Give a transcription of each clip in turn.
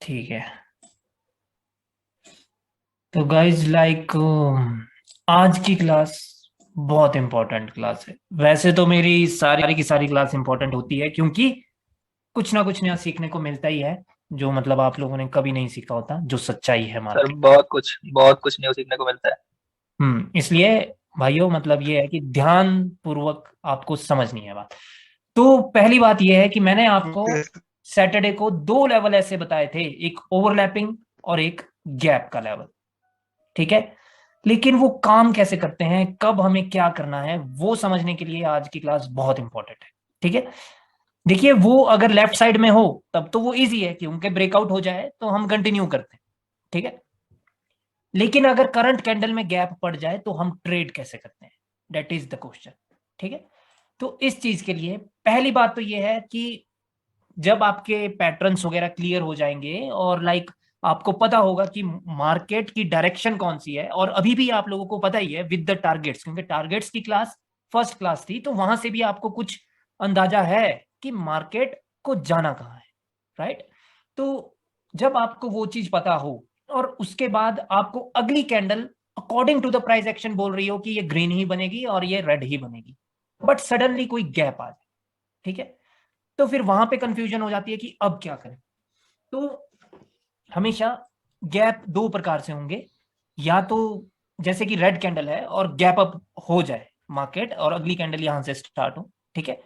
ठीक है। तो गाइज आज की क्लास बहुत इंपॉर्टेंट क्लास है। वैसे तो मेरी सारी की सारी क्लास इंपॉर्टेंट होती है, क्योंकि कुछ ना कुछ नया सीखने को मिलता ही है, जो मतलब आप लोगों ने कभी नहीं सीखा होता, जो सच्चाई है सर मार्केट। बहुत कुछ न्यू सीखने को मिलता है। इसलिए भाइयों, मतलब ये है कि ध्यान पूर्वक आपको समझनी है बात। तो पहली बात ये है कि मैंने आपको सैटरडे को दो लेवल ऐसे बताए थे, एक ओवरलैपिंग और एक गैप का लेवल। ठीक है। लेकिन वो काम कैसे करते हैं, कब हमें क्या करना है, वो समझने के लिए आज की क्लास बहुत इंपॉर्टेंट है। ठीक है। देखिए, वो अगर लेफ्ट साइड में हो तब तो वो इजी है कि उनके ब्रेकआउट हो जाए तो हम कंटिन्यू करते हैं। ठीक है। लेकिन अगर करंट कैंडल में गैप पड़ जाए तो हम ट्रेड कैसे करते हैं, दैट इज द क्वेश्चन। ठीक है। तो इस चीज के लिए पहली बात तो ये है कि जब आपके पैटर्न्स वगैरह क्लियर हो जाएंगे और आपको पता होगा कि मार्केट की डायरेक्शन कौन सी है, और अभी भी आप लोगों को पता ही है विद द टारगेट्स, क्योंकि टारगेट्स की क्लास फर्स्ट क्लास थी, तो वहां से भी आपको कुछ अंदाजा है कि मार्केट को जाना कहाँ है। राइट। तो जब आपको वो चीज पता हो और उसके बाद आपको अगली candle according to the price action बोल रही हो कि ये ग्रीन ही बनेगी और ये रेड ही बनेगी, बट सडनली कोई गैप आ जाए। ठीक है। तो फिर वहां पे कंफ्यूजन हो जाती है कि अब क्या करें। तो हमेशा गैप दो प्रकार से होंगे, या तो जैसे कि रेड कैंडल है और गैप अप हो जाए मार्केट और अगली कैंडल यहां से स्टार्ट हो। ठीक है।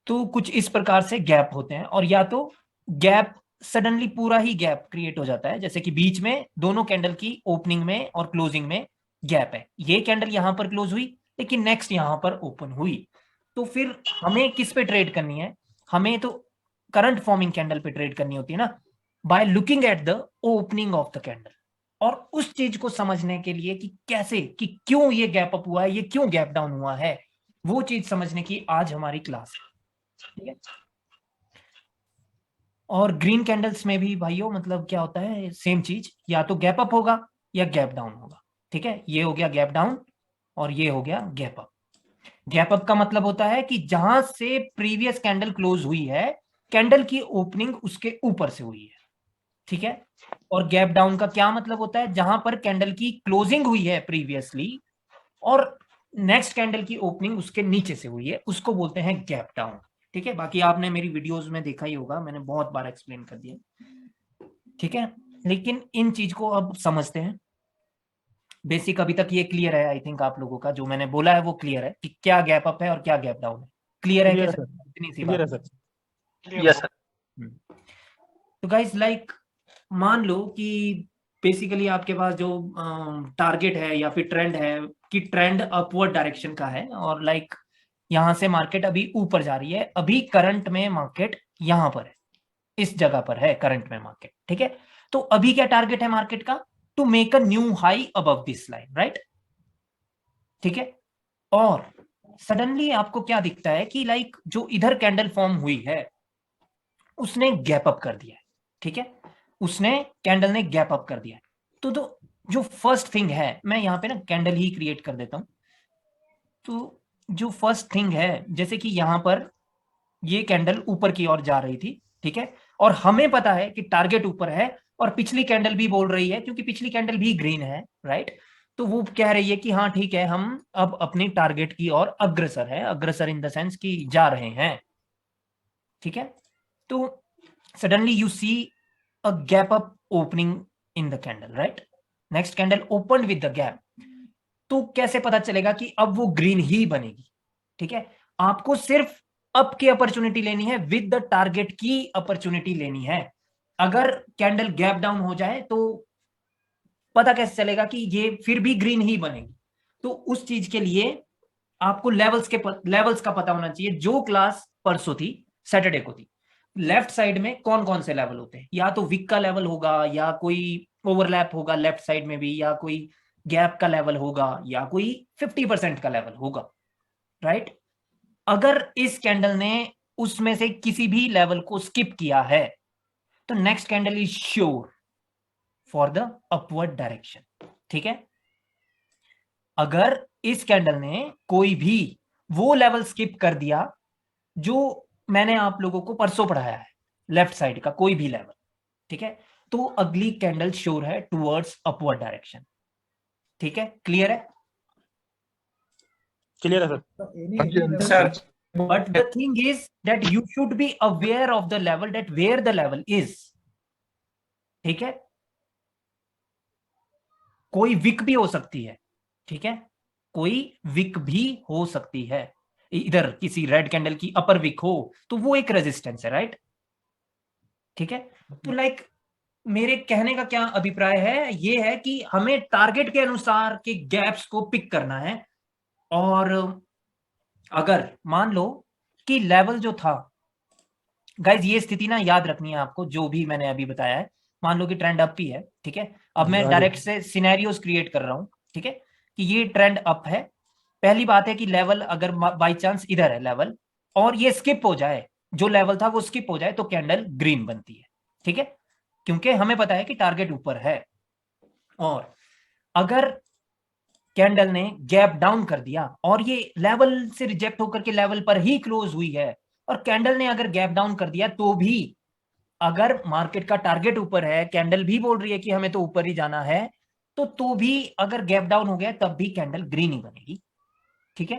तो कुछ इस प्रकार से गैप होते हैं, और या तो गैप सडनली पूरा ही गैप क्रिएट हो जाता है, जैसे कि बीच में दोनों कैंडल की ओपनिंग में और क्लोजिंग में गैप है, ये कैंडल यहां पर क्लोज हुई लेकिन नेक्स्ट यहां पर ओपन हुई। तो फिर हमें किस पे ट्रेड करनी है, हमें तो करंट फॉर्मिंग कैंडल पे ट्रेड करनी होती है ना, by looking at the opening of the candle. और उस चीज को समझने के लिए कि कैसे, कि क्यों ये गैप अप हुआ है, ये क्यों गैप डाउन हुआ है, वो चीज समझने की आज हमारी क्लास है। ठीक है। और ग्रीन कैंडल्स में भी भाइयों मतलब क्या होता है, सेम चीज, या तो गैप अप होगा या गैप डाउन होगा। ठीक है। ये हो गया गैप डाउन और ये हो गया गैप अप। गैप अप का मतलब होता है कि जहां से प्रीवियस कैंडल क्लोज हुई है, कैंडल की ओपनिंग उसके ऊपर से हुई है। ठीक है। और गैप डाउन का क्या मतलब होता है, जहां पर कैंडल की क्लोजिंग हुई है प्रीवियसली और नेक्स्ट कैंडल की ओपनिंग उसके नीचे से हुई है, उसको बोलते हैं गैप डाउन। ठीक है। बाकी आपने मेरी वीडियोस में देखा ही होगा, मैंने बहुत बार एक्सप्लेन कर दिया। ठीक है। लेकिन इन चीज को अब समझते हैं। बेसिक अभी तक ये क्लियर है, आई थिंक आप लोगों का जो मैंने बोला है वो क्लियर है कि क्या गैप अप है और क्या गैप डाउन है। क्लियर है क्लियर है कैसे, सर। इतनी सी क्लियर बात है है। Sir. Clear yes sir. Hmm. तो गाइस मान लो कि बेसिकली आपके पास जो टारगेट है या फिर ट्रेंड है, कि ट्रेंड अपवर्ड डायरेक्शन का है, और यहां से मार्केट अभी ऊपर जा रही है, अभी करंट में मार्केट यहां पर है, इस जगह पर है करंट में मार्केट। ठीक है। तो अभी क्या टारगेट है मार्केट का, to make a new high above this line, right. ठीक है। और सडनली आपको क्या दिखता है कि जो इधर कैंडल फॉर्म हुई है उसने गैप अप कर दिया है। ठीक है। उसने कैंडल ने गैप अप कर दिया है। तो जो फर्स्ट थिंग है, मैं यहां पे ना कैंडल ही क्रिएट कर देता हूं। तो जो फर्स्ट थिंग है, जैसे कि यहां पर ये कैंडल ऊपर की ओर जा रही थी। ठीक है। और हमें पता है कि टारगेट ऊपर है, और पिछली कैंडल भी बोल रही है, क्योंकि पिछली कैंडल भी ग्रीन है, राइट। तो वो कह रही है कि हाँ ठीक है, हम अब अपनी टारगेट की ओर अग्रसर है, अग्रसर इन द सेंस कि जा रहे हैं। ठीक है। तो suddenly you see a gap up opening in the candle, right. Next candle open with the gap. तो कैसे पता चलेगा कि अब वो ग्रीन ही बनेगी। ठीक है। आपको सिर्फ अप की अपॉर्चुनिटी लेनी है, विद द टारगेट की अपॉर्चुनिटी लेनी है। अगर कैंडल गैप डाउन हो जाए तो पता कैसे चलेगा कि ये फिर भी ग्रीन ही बनेगी। तो उस चीज के लिए आपको लेवल्स का पता होना चाहिए, जो क्लास परसों थी, सैटरडे को थी। लेफ्ट साइड में कौन कौन से लेवल होते हैं, या तो विक का लेवल होगा, या कोई ओवरलैप होगा लेफ्ट साइड में भी, या कोई गैप का लेवल होगा, या कोई 50% का लेवल होगा, राइट। अगर इस कैंडल ने उसमें से किसी भी लेवल को स्किप किया है तो next candle is sure for the upward direction. ठीक है। अगर इस कैंडल ने कोई भी वो लेवल स्किप कर दिया जो मैंने आप लोगों को परसों पढ़ाया है, लेफ्ट साइड का कोई भी लेवल, ठीक है, तो अगली कैंडल श्योर है टुवर्ड्स अपवर्ड डायरेक्शन। ठीक है, क्लियर है? क्लियर है sir. Sir But the thing is that you should be aware of the level, that where the level is. ठीक है, कोई विक भी हो सकती है। ठीक है, कोई विक भी हो सकती है, इधर किसी रेड कैंडल की अपर विक हो तो वो एक रेजिस्टेंस है, राइट? ठीक है, तो लाइक मेरे कहने का क्या अभिप्राय है, ये है कि हमें टारगेट के अनुसार के गैप्स को पिक करना है। और अगर मान लो कि लेवल जो था, गाइज ये स्थिति ना याद रखनी है आपको, जो भी मैंने अभी बताया है। मान लो कि ट्रेंड अप ही है, ठीक है, अब मैं डायरेक्ट से सिनेरियोस क्रिएट कर रहा हूं, ठीक है, कि ये ट्रेंड अप है। पहली बात है कि लेवल अगर बाई चांस इधर है लेवल और ये स्किप हो जाए, जो लेवल था वो स्किप हो जाए, तो कैंडल ग्रीन बनती है। ठीक है, क्योंकि हमें पता है कि टारगेट ऊपर है। और अगर कैंडल ने गैप डाउन कर दिया और ये लेवल से रिजेक्ट होकर के लेवल पर ही क्लोज हुई है, और कैंडल ने अगर गैप डाउन कर दिया, तो भी अगर मार्केट का टारगेट ऊपर है, कैंडल भी बोल रही है कि हमें तो ऊपर ही जाना है, तो भी अगर गैप डाउन हो गया तब भी कैंडल ग्रीन ही बनेगी। ठीक है,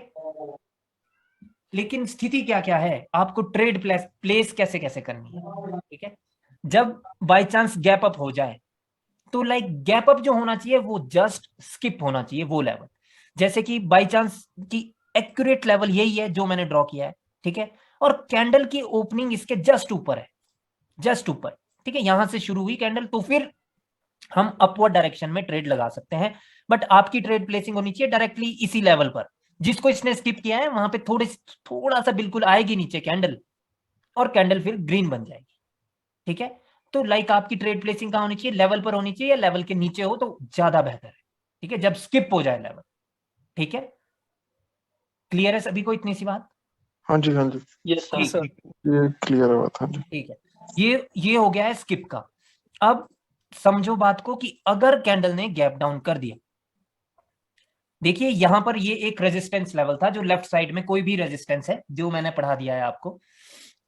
लेकिन स्थिति क्या क्या है, आपको ट्रेड प्लेस कैसे कैसे करनी है। ठीक है, जब बाय चांस गैप अप हो जाए तो लाइक गैप अप जो होना चाहिए वो जस्ट स्किप होना चाहिए वो लेवल, जैसे कि बाय चांस की एक्यूरेट लेवल यही है जो मैंने ड्रॉ किया है। ठीक है, और कैंडल की ओपनिंग इसके जस्ट ऊपर है, जस्ट ऊपर। ठीक है, यहां से शुरू हुई कैंडल, तो फिर हम अपवर्ड डायरेक्शन में ट्रेड लगा सकते हैं। बट आपकी ट्रेड प्लेसिंग होनी चाहिए डायरेक्टली इसी लेवल पर जिसको इसने स्किप किया है, वहां पे थोड़ा सा बिल्कुल आएगी नीचे कैंडल, और कैंडल फिर ग्रीन बन जाएगी। ठीक है, तो लाइक आपकी ट्रेड प्लेसिंग कहां होनी चाहिए, लेवल पर होनी चाहिए, या लेवल के नीचे हो तो ज्यादा बेहतर है। ठीक है, जब स्किप हो जाए लेवल। ठीक है, क्लियर है सभी को इतनी सी बात? हाँ जी, हाँ जी, यस सर। ये क्लियर है बात। हाँ जी, ठीक है, ये हो गया है स्किप का। अब समझो बात को कि अगर कैंडल ने गैप डाउन कर दिया, देखिए यहां पर ये एक रेजिस्टेंस लेवल था, जो लेफ्ट साइड में कोई भी रेजिस्टेंस है जो मैंने पढ़ा दिया है आपको।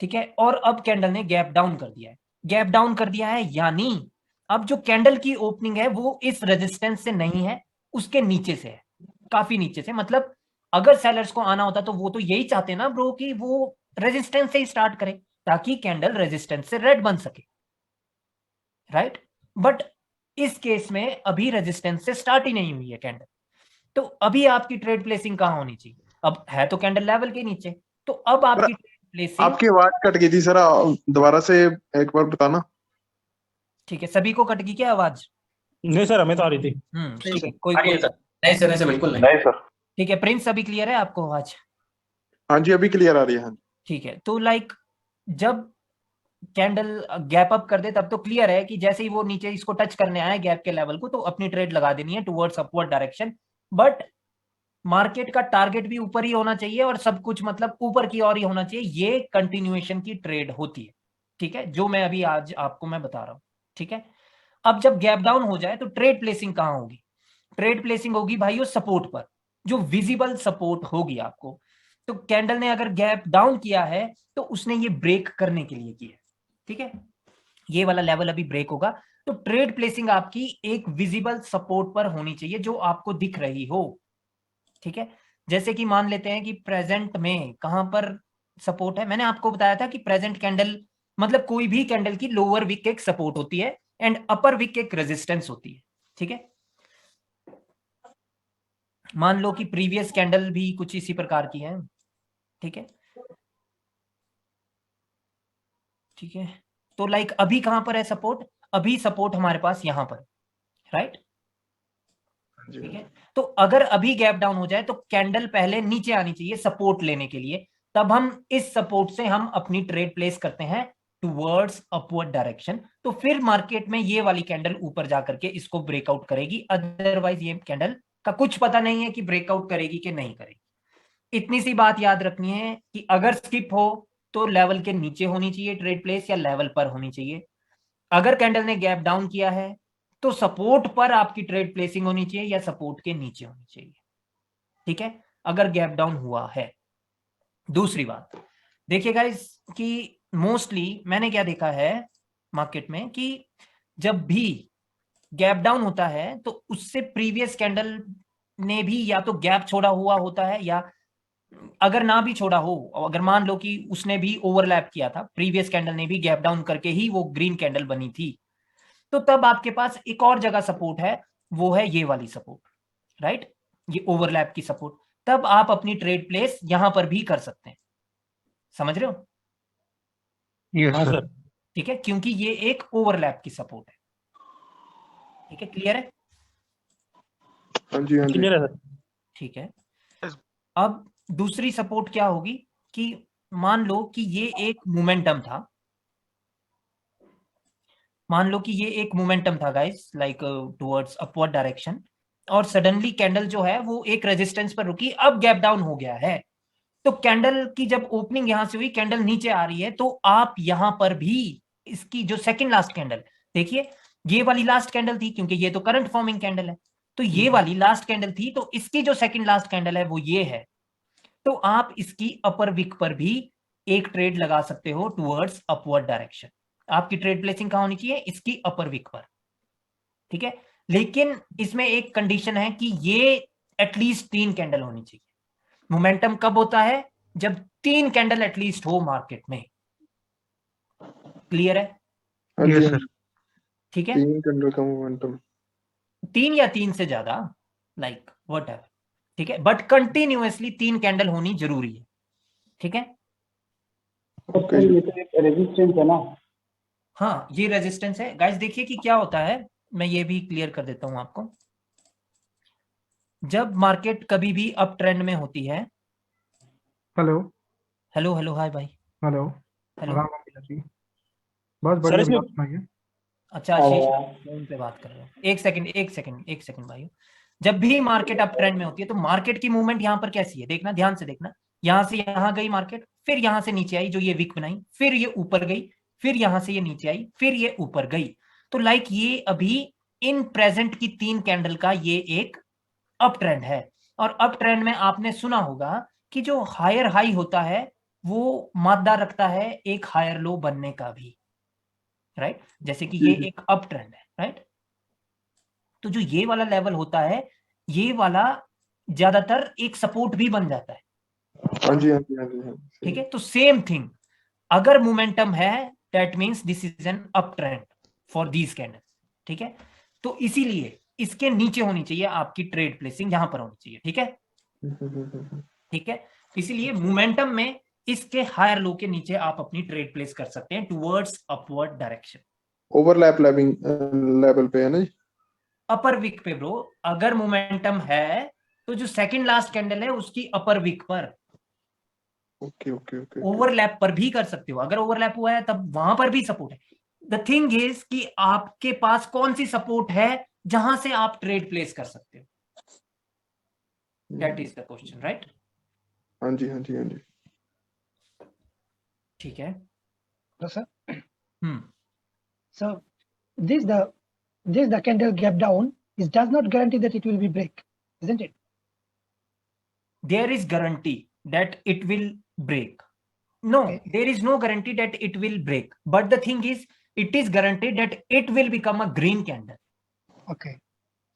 ठीक है, और अब कैंडल ने गैप डाउन कर दिया है, गैप डाउन कर दिया है, यानी अब जो कैंडल की ओपनिंग है वो इस रेजिस्टेंस से नहीं है, उसके नीचे से है, काफी नीचे से। मतलब अगर सेलर्स को आना होता तो वो तो यही चाहते ना ब्रो कि वो रेजिस्टेंस से ही स्टार्ट करे, ताकि कैंडल रेजिस्टेंस से रेड बन सके, राइट? बट इस केस में अभी रेजिस्टेंस से स्टार्ट ही नहीं हुई है कैंडल, तो अभी आपकी ट्रेड प्लेसिंग कहां होनी चाहिए? अब है तो कैंडल लेवल के नीचे, तो अब आपकी ट्रेड प्लेसिंग। आपकी आवाज कट गई थी सर, दोबारा से एक बार बताना। ठीक है, सभी को कट गई क्या आवाज? नहीं सर, हमें तो आ रही थी। ठीक है, कोई नहीं सर। नहीं सर, ऐसे बिल्कुल नहीं। नहीं सर। ठीक है, प्रिंस अभी क्लियर है आपको आवाज? हाँ जी, अभी क्लियर आ रही है। हाँ जी, ठीक है, तो लाइक जब कैंडल गैप अप कर दे तब तो क्लियर है कि जैसे ही वो नीचे इसको टच करने आए गैप के लेवल को, तो अपनी ट्रेड लगा देनी है towards upward direction. But market का टारगेट भी ऊपर ही होना चाहिए और सब कुछ मतलब ऊपर की ओर ही होना चाहिए, ये कंटिन्यूएशन की ट्रेड होती है। ठीक है, जो मैं अभी आज आपको मैं बता रहा हूं। ठीक है, अब जब गैप डाउन हो जाए तो ट्रेड प्लेसिंग कहां होगी? ट्रेड प्लेसिंग होगी भाइयों सपोर्ट पर, जो विजिबल सपोर्ट होगी आपको। तो कैंडल ने अगर गैप डाउन किया है तो उसने ये ब्रेक करने के लिए किया। ठीक है, ये वाला लेवल अभी ब्रेक होगा, तो ट्रेड प्लेसिंग आपकी एक विजिबल सपोर्ट पर होनी चाहिए जो आपको दिख रही हो। ठीक है, जैसे कि मान लेते हैं कि प्रेजेंट में कहां पर सपोर्ट है, मैंने आपको बताया था कि प्रेजेंट कैंडल मतलब कोई भी कैंडल की लोअर विक एक सपोर्ट होती है एंड अपर विक एक रेजिस्टेंस होती है। ठीक है, मान लो कि प्रीवियस कैंडल भी कुछ इसी प्रकार की है। ठीक है, ठीक है, तो लाइक अभी कहां पर है सपोर्ट? अभी सपोर्ट हमारे पास यहां पर, राइट? ठीक है, तो अगर अभी गैप डाउन हो जाए तो कैंडल पहले नीचे आनी चाहिए सपोर्ट लेने के लिए, तब हम इस सपोर्ट से हम अपनी ट्रेड प्लेस करते हैं टुवर्ड्स अपवर्ड डायरेक्शन। तो फिर मार्केट में ये वाली कैंडल ऊपर जाकर के इसको ब्रेकआउट करेगी, अदरवाइज ये कैंडल का कुछ पता नहीं है कि ब्रेकआउट करेगी कि नहीं करेगी। इतनी सी बात याद रखनी है कि अगर स्किप हो तो लेवल के नीचे होनी चाहिए ट्रेड प्लेस, या लेवल पर होनी चाहिए। अगर कैंडल ने गैप डाउन किया है तो सपोर्ट पर आपकी ट्रेड प्लेसिंग होनी चाहिए या सपोर्ट के नीचे होनी चाहिए। ठीक है, अगर गैप डाउन हुआ है। दूसरी बात देखिएगा इस कि मोस्टली मैंने क्या देखा है मार्केट में कि जब भी गैप डाउन होता है तो उससे प्रीवियस कैंडल ने भी या तो गैप छोड़ा हुआ होता है, या अगर ना भी छोड़ा हो, अगर मान लो कि उसने भी ओवरलैप किया था, प्रीवियस कैंडल ने भी गैप डाउन करके ही वो ग्रीन कैंडल बनी थी, तो तब आपके पास एक और जगह सपोर्ट है, वो है ये वाली सपोर्ट, राइट, ये ओवरलैप की सपोर्ट। तब आप अपनी ट्रेड प्लेस यहां पर भी कर सकते हैं, समझ रहे हो? हाँ सर। ठीक है, क्योंकि ये एक ओवरलैप की सपोर्ट है। ठीक है, क्लियर है? हाँ जी, हाँ जी। क्लियर है सर। ठीक है, अब दूसरी सपोर्ट क्या होगी कि मान लो कि ये एक मोमेंटम था, मान लो कि ये एक मोमेंटम था guys, like towards upward direction, और सडनली कैंडल जो है वो एक रेजिस्टेंस पर रुकी, अब गैप डाउन हो गया है। तो कैंडल की जब ओपनिंग यहां से हुई, कैंडल नीचे आ रही है, तो आप यहां पर भी इसकी जो सेकंड लास्ट कैंडल, देखिए ये वाली लास्ट कैंडल थी, क्योंकि ये तो करंट फॉर्मिंग कैंडल है, तो ये वाली लास्ट कैंडल थी, तो इसकी जो सेकंड लास्ट कैंडल है वो ये है। तो आप इसकी अपर विक पर भी एक ट्रेड लगा सकते हो टुवर्ड्स अपवर्ड डायरेक्शन। आपकी ट्रेड प्लेसिंग कहां होनी चाहिए? इसकी अपर विक पर। ठीक है, लेकिन इसमें एक कंडीशन है कि ये एटलीस्ट 3 कैंडल होनी चाहिए। मोमेंटम कब होता है? जब 3 कैंडल एटलीस्ट हो मार्केट में। क्लियर है? हाँ जी, हाँ जी। ठीक है, 3 कैंडल का मोमेंटम। 3 या 3 से ज्यादा, लाइक व्हाटएवर। ठीक है, बट कंटिन्यूअसली 3 कैंडल होनी जरूरी है। ठीक है, ओके। ये तो एक रेजिस्टेंस है ना। हाँ ये रेजिस्टेंस है गाइस। देखिए कि क्या होता है, मैं ये भी क्लियर कर देता हूं आपको। जब मार्केट कभी भी अप ट्रेंड में होती है, हेलो हेलो हेलो हाय भाई, हेलो। हेलो। राम राम जी। बस सर बढ़िया, हाँ आप जी। सुनाइए। अच्छा आशीष, फोन पे बात कर रहे हो? एक सेकंड एक सेकंड एक सेकंड भाई। जब भी मार्केट अप ट्रेंड में होती है तो मार्केट की मूवमेंट यहाँ पर कैसी है देखना, ध्यान से देखना। यहां से यहां गई मार्केट, फिर यहां से नीचे आई जो ये विक बनाई, फिर ये ऊपर गई, फिर यहां से ये नीचे आई, फिर ये ऊपर गई। तो लाइक ये अभी इन प्रेजेंट की 3 कैंडल का ये एक अप ट्रेंड है। और अप ट्रेंड में आपने सुना होगा कि जो हायर हाई होता है वो मादा रखता है एक हायर लो बनने का भी, राइट? जैसे कि ये एक अप ट्रेंड है, राइट? तो जो ये वाला लेवल होता है, ये वाला ज्यादातर एक सपोर्ट भी बन जाता है। हाँ जी, हाँ जी, हाँ जी, हाँ जी। ठीक है, तो सेम थिंग, अगर मोमेंटम है that means this is an up trend for these candles. ठीक है, तो इसीलिए इसके नीचे होनी चाहिए आपकी ट्रेड प्लेसिंग, यहां पर होनी चाहिए। ठीक है, ठीक है, इसीलिए मोमेंटम में इसके हायर लो के नीचे आप अपनी ट्रेड प्लेस कर सकते हैं towards upward direction. Overlap level पे है ना जी? अपर विक पे ब्रो, अगर मोमेंटम है तो जो सेकंड लास्ट कैंडल है उसकी अपर विक पर। Okay, okay, okay. ओवरलैप पर भी कर सकते हो, अगर ओवरलैप हुआ है तब वहां पर भी सपोर्ट है। द थिंग इज कि आपके पास कौन सी सपोर्ट है जहां से आप ट्रेड प्लेस कर सकते हो, that is the question, right? हाँ जी, हाँ जी, हाँ जी। ठीक है। Sir hmm, so this the candle gap down is does not guarantee that it will be break, isn't it? there is guarantee that it will break. No, Okay. there is no guarantee that it will break, but the thing is it is guaranteed that it will become a green candle. Okay,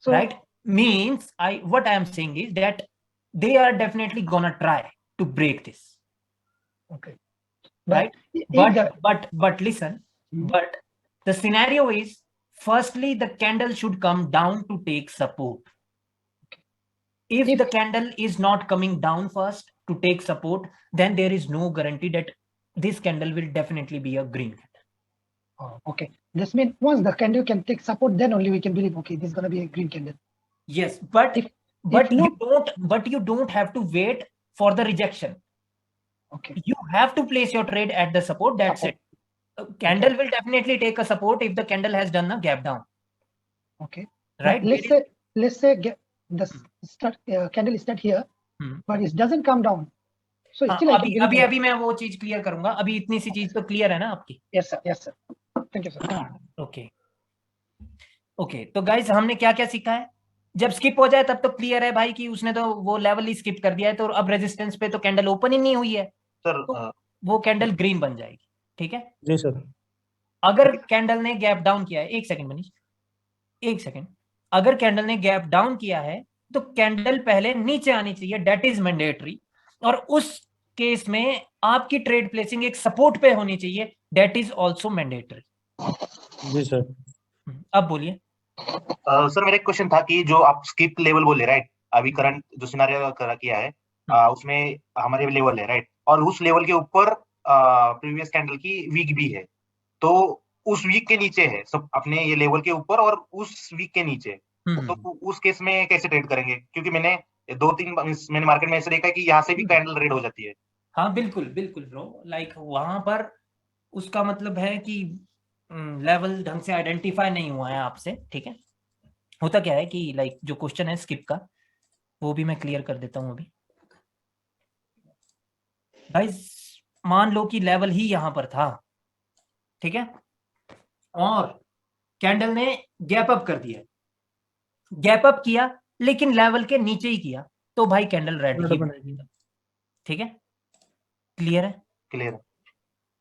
so right, means what I am saying is that they are definitely gonna try to break this. okay, Right, but listen, but the scenario is firstly the candle should come down to take support. If the candle is not coming down first to take support, then there is no guarantee that this candle will definitely be a green candle. okay, this means once the candle can take support, then only we can believe, okay, this is going to be a green candle. Yes, but if you don't have to wait for the rejection. Okay, You have to place your trade at the support, that's it. Candle will definitely take a support if the candle has done a gap down. Okay, right, let's say the candle is start here, but it doesn't come down, so still I can believe अभी मैं वो चीज clear करूंगा, अभी इतनी सी चीज तो clear है ना आपकी? yes sir, thank you sir. Okay, तो गाइस हमने क्या क्या सीखा है? जब स्किप हो जाए तब तो क्लियर है भाई कि उसने तो वो लेवल ही स्किप कर दिया है, तो अब रेजिस्टेंस पे तो कैंडल ओपन ही नहीं हुई है, सर तो वो कैंडल ग्रीन बन जाएगी। ठीक है जी सर। अगर कैंडल ने गैप डाउन किया है, एक सेकंड मनीष, एक सेकंड, अगर कैंडल ने गैप डाउन किया है तो कैंडल पहले नीचे आनी चाहिए, डेट इज मैंडेटरी। और उस केस में आपकी ट्रेड प्लेसिंग एक सपोर्ट पे होनी चाहिए, डेट इज आल्सो मैंडेटरी। जी सर। अब बोलिए। सर मेरा एक क्वेश्चन था कि जो आप स्किप लेवल बोले राइट, अभी करंट जो सिनेरियो किया है उसमें हमारे लेवल है राइट, और उस लेवल के ऊपर प्रीवियस कैंडल की वीक भी है, तो उस वीक के नीचे है सब अपने ये लेवल के ऊपर और उस वीक के नीचे, तो उस केस में कैसे ट्रेड करेंगे? क्योंकि मैंने 2-3 मैंने मार्केट में ऐसे देखा है कि यहाँ से भी कैंडल रेड हो जाती है। हाँ बिल्कुल बिल्कुल ब्रो, लाइक वहां पर उसका मतलब है कि लेवल ढंग से आइडेंटिफाई नहीं हुआ है आपसे, ठीक है। होता क्या है कि लाइक जो क्वेश्चन है स्किप का, वो भी मैं क्लियर कर देता हूं अभी। गाइस मान लो कि लेवल ही यहां पर था, ठीक है, और कैंडल ने गैप अप कर दिया, गैप अप किया लेकिन लेवल के नीचे ही किया, तो भाई कैंडल रेड ही बनेगी, ठीक है, क्लियर है? क्लियर है।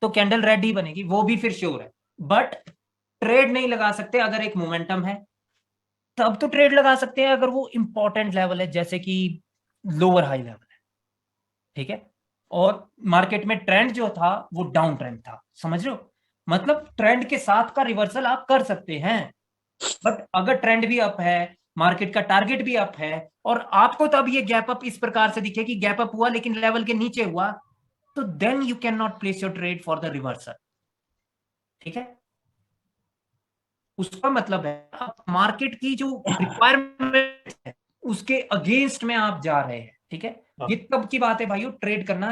तो कैंडल रेड ही बनेगी, वो भी फिर श्योर है। बट ट्रेड नहीं लगा सकते अगर एक मोमेंटम है, तब तो ट्रेड लगा सकते हैं अगर वो इंपॉर्टेंट लेवल है, जैसे कि लोअर हाई लेवल है, ठीक है। और मार्केट में ट्रेंड जो था वो डाउन ट्रेंड था, समझ रहे हो? मतलब ट्रेंड के साथ का रिवर्सल आप कर सकते हैं, बट अगर ट्रेंड भी अप है, मार्केट का टारगेट भी अप है, और आपको तब ये गैप अप इस प्रकार से दिखे कि गैप अप हुआ लेकिन लेवल के नीचे हुआ, तो then you can not place your trade for the reversal, ठीक है। उसका मतलब है आप मार्केट की जो रिक्वायरमेंट है उसके अगेंस्ट में आप जा रहे हैं, ठीक है। ये कब की बात है भाइयों? ट्रेड करना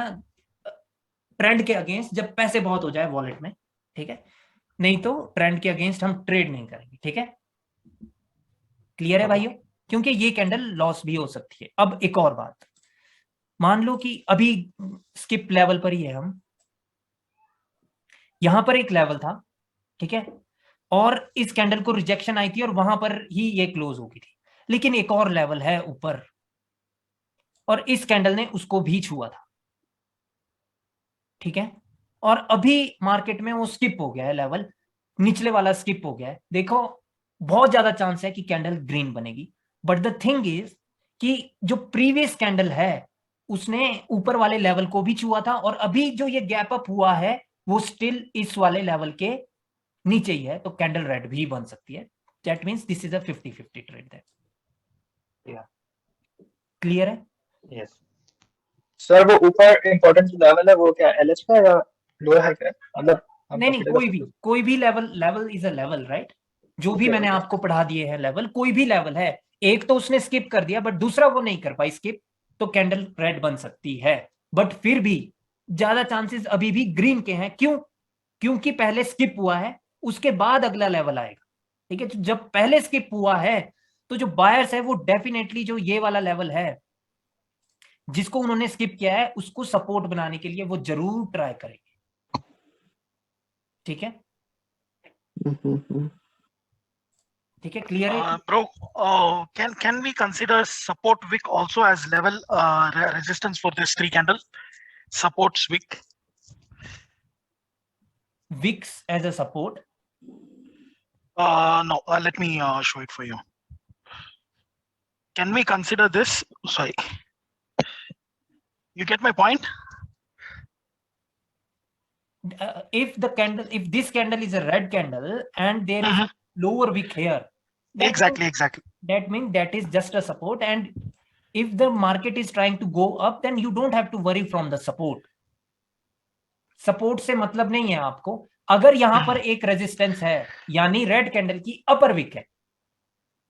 ट्रेंड के अगेंस्ट, जब पैसे बहुत हो जाए वॉलेट में, ठीक है, नहीं तो ट्रेंड के अगेंस्ट हम ट्रेड नहीं करेंगे, ठीक है। क्लियर है भाइयों? क्योंकि ये कैंडल लॉस भी हो सकती है। अब एक और बात, मान लो कि अभी स्किप लेवल पर ही है हम, यहां पर एक लेवल था, ठीक है, और इस कैंडल को रिजेक्शन आई थी और वहां पर ही ये क्लोज हो गई थी, लेकिन एक और लेवल है ऊपर और इस कैंडल ने उसको भी छुआ था, ठीक है, और अभी मार्केट में वो स्किप हो गया है, लेवल निचले वाला स्किप हो गया है। देखो बहुत ज्यादा चांस है कि कैंडल ग्रीन बनेगी, बट द थिंग इज कि जो प्रीवियस कैंडल है उसने ऊपर वाले लेवल को भी छुआ था, और अभी जो ये गैप अप हुआ है वो स्टिल इस वाले लेवल के नीचे ही है, तो कैंडल रेड भी बन सकती है। That means this is a 50-50 trade then. Clear है? यस सर वो ऊपर इम्पोर्टेंट लेवल है वो क्या एलएच का या लोअर हाई का है? मतलब नहीं कोई भी level is a level, right. जो भी मैंने आपको पढ़ा दिए हैं लेवल, कोई भी लेवल है, एक तो उसने स्किप कर दिया बट दूसरा वो नहीं कर पाई स्किप, तो कैंडल रेड बन सकती है। बट फिर भी ज्यादा चांसेस अभी भी ग्रीन के हैं। क्यों? क्योंकि पहले स्किप हुआ है, उसके बाद अगला लेवल आएगा, ठीक है। तो जब पहले स्किप हुआ है तो जो बायर्स है वो डेफिनेटली जो ये वाला लेवल है जिसको उन्होंने स्किप किया है उसको सपोर्ट बनाने के लिए वो जरूर ट्राई करेंगे, ठीक है। ठीक है, क्लियर है? Bro, can we consider support wick also as level resistance for this three candle? Supports wick. Wicks as a support? No, let me show it for you. Can we consider this? Sorry. You get my point? If this candle is a red candle and there is a lower wick here, Exactly. that means that is just a support, and if the market is trying to go up, then you don't have to worry from the support. Support से मतलब नहीं है आपको। अगर यहां पर एक resistance है यानी रेड कैंडल की अपर विक है,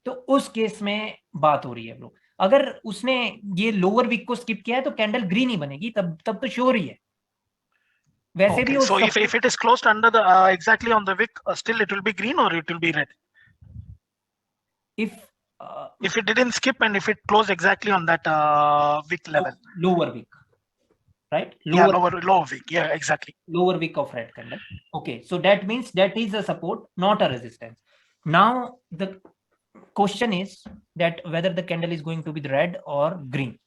तो उस केस में बात हो रही है ब्रो। अगर उसने ये लोअर विक को स्किप किया है तो कैंडल ग्रीन ही बनेगी, तब तो श्योर ही है। वैसे भी so if it is closed under the exactly on the wick, still it will be green or it will be red? If it didn't skip and if it closed exactly on that wick level, lower wick, right? Lower wick, yeah, exactly. Lower wick of red candle. Okay, so that means that is a support, not a resistance. Now the question is that whether the candle is going to be red or green.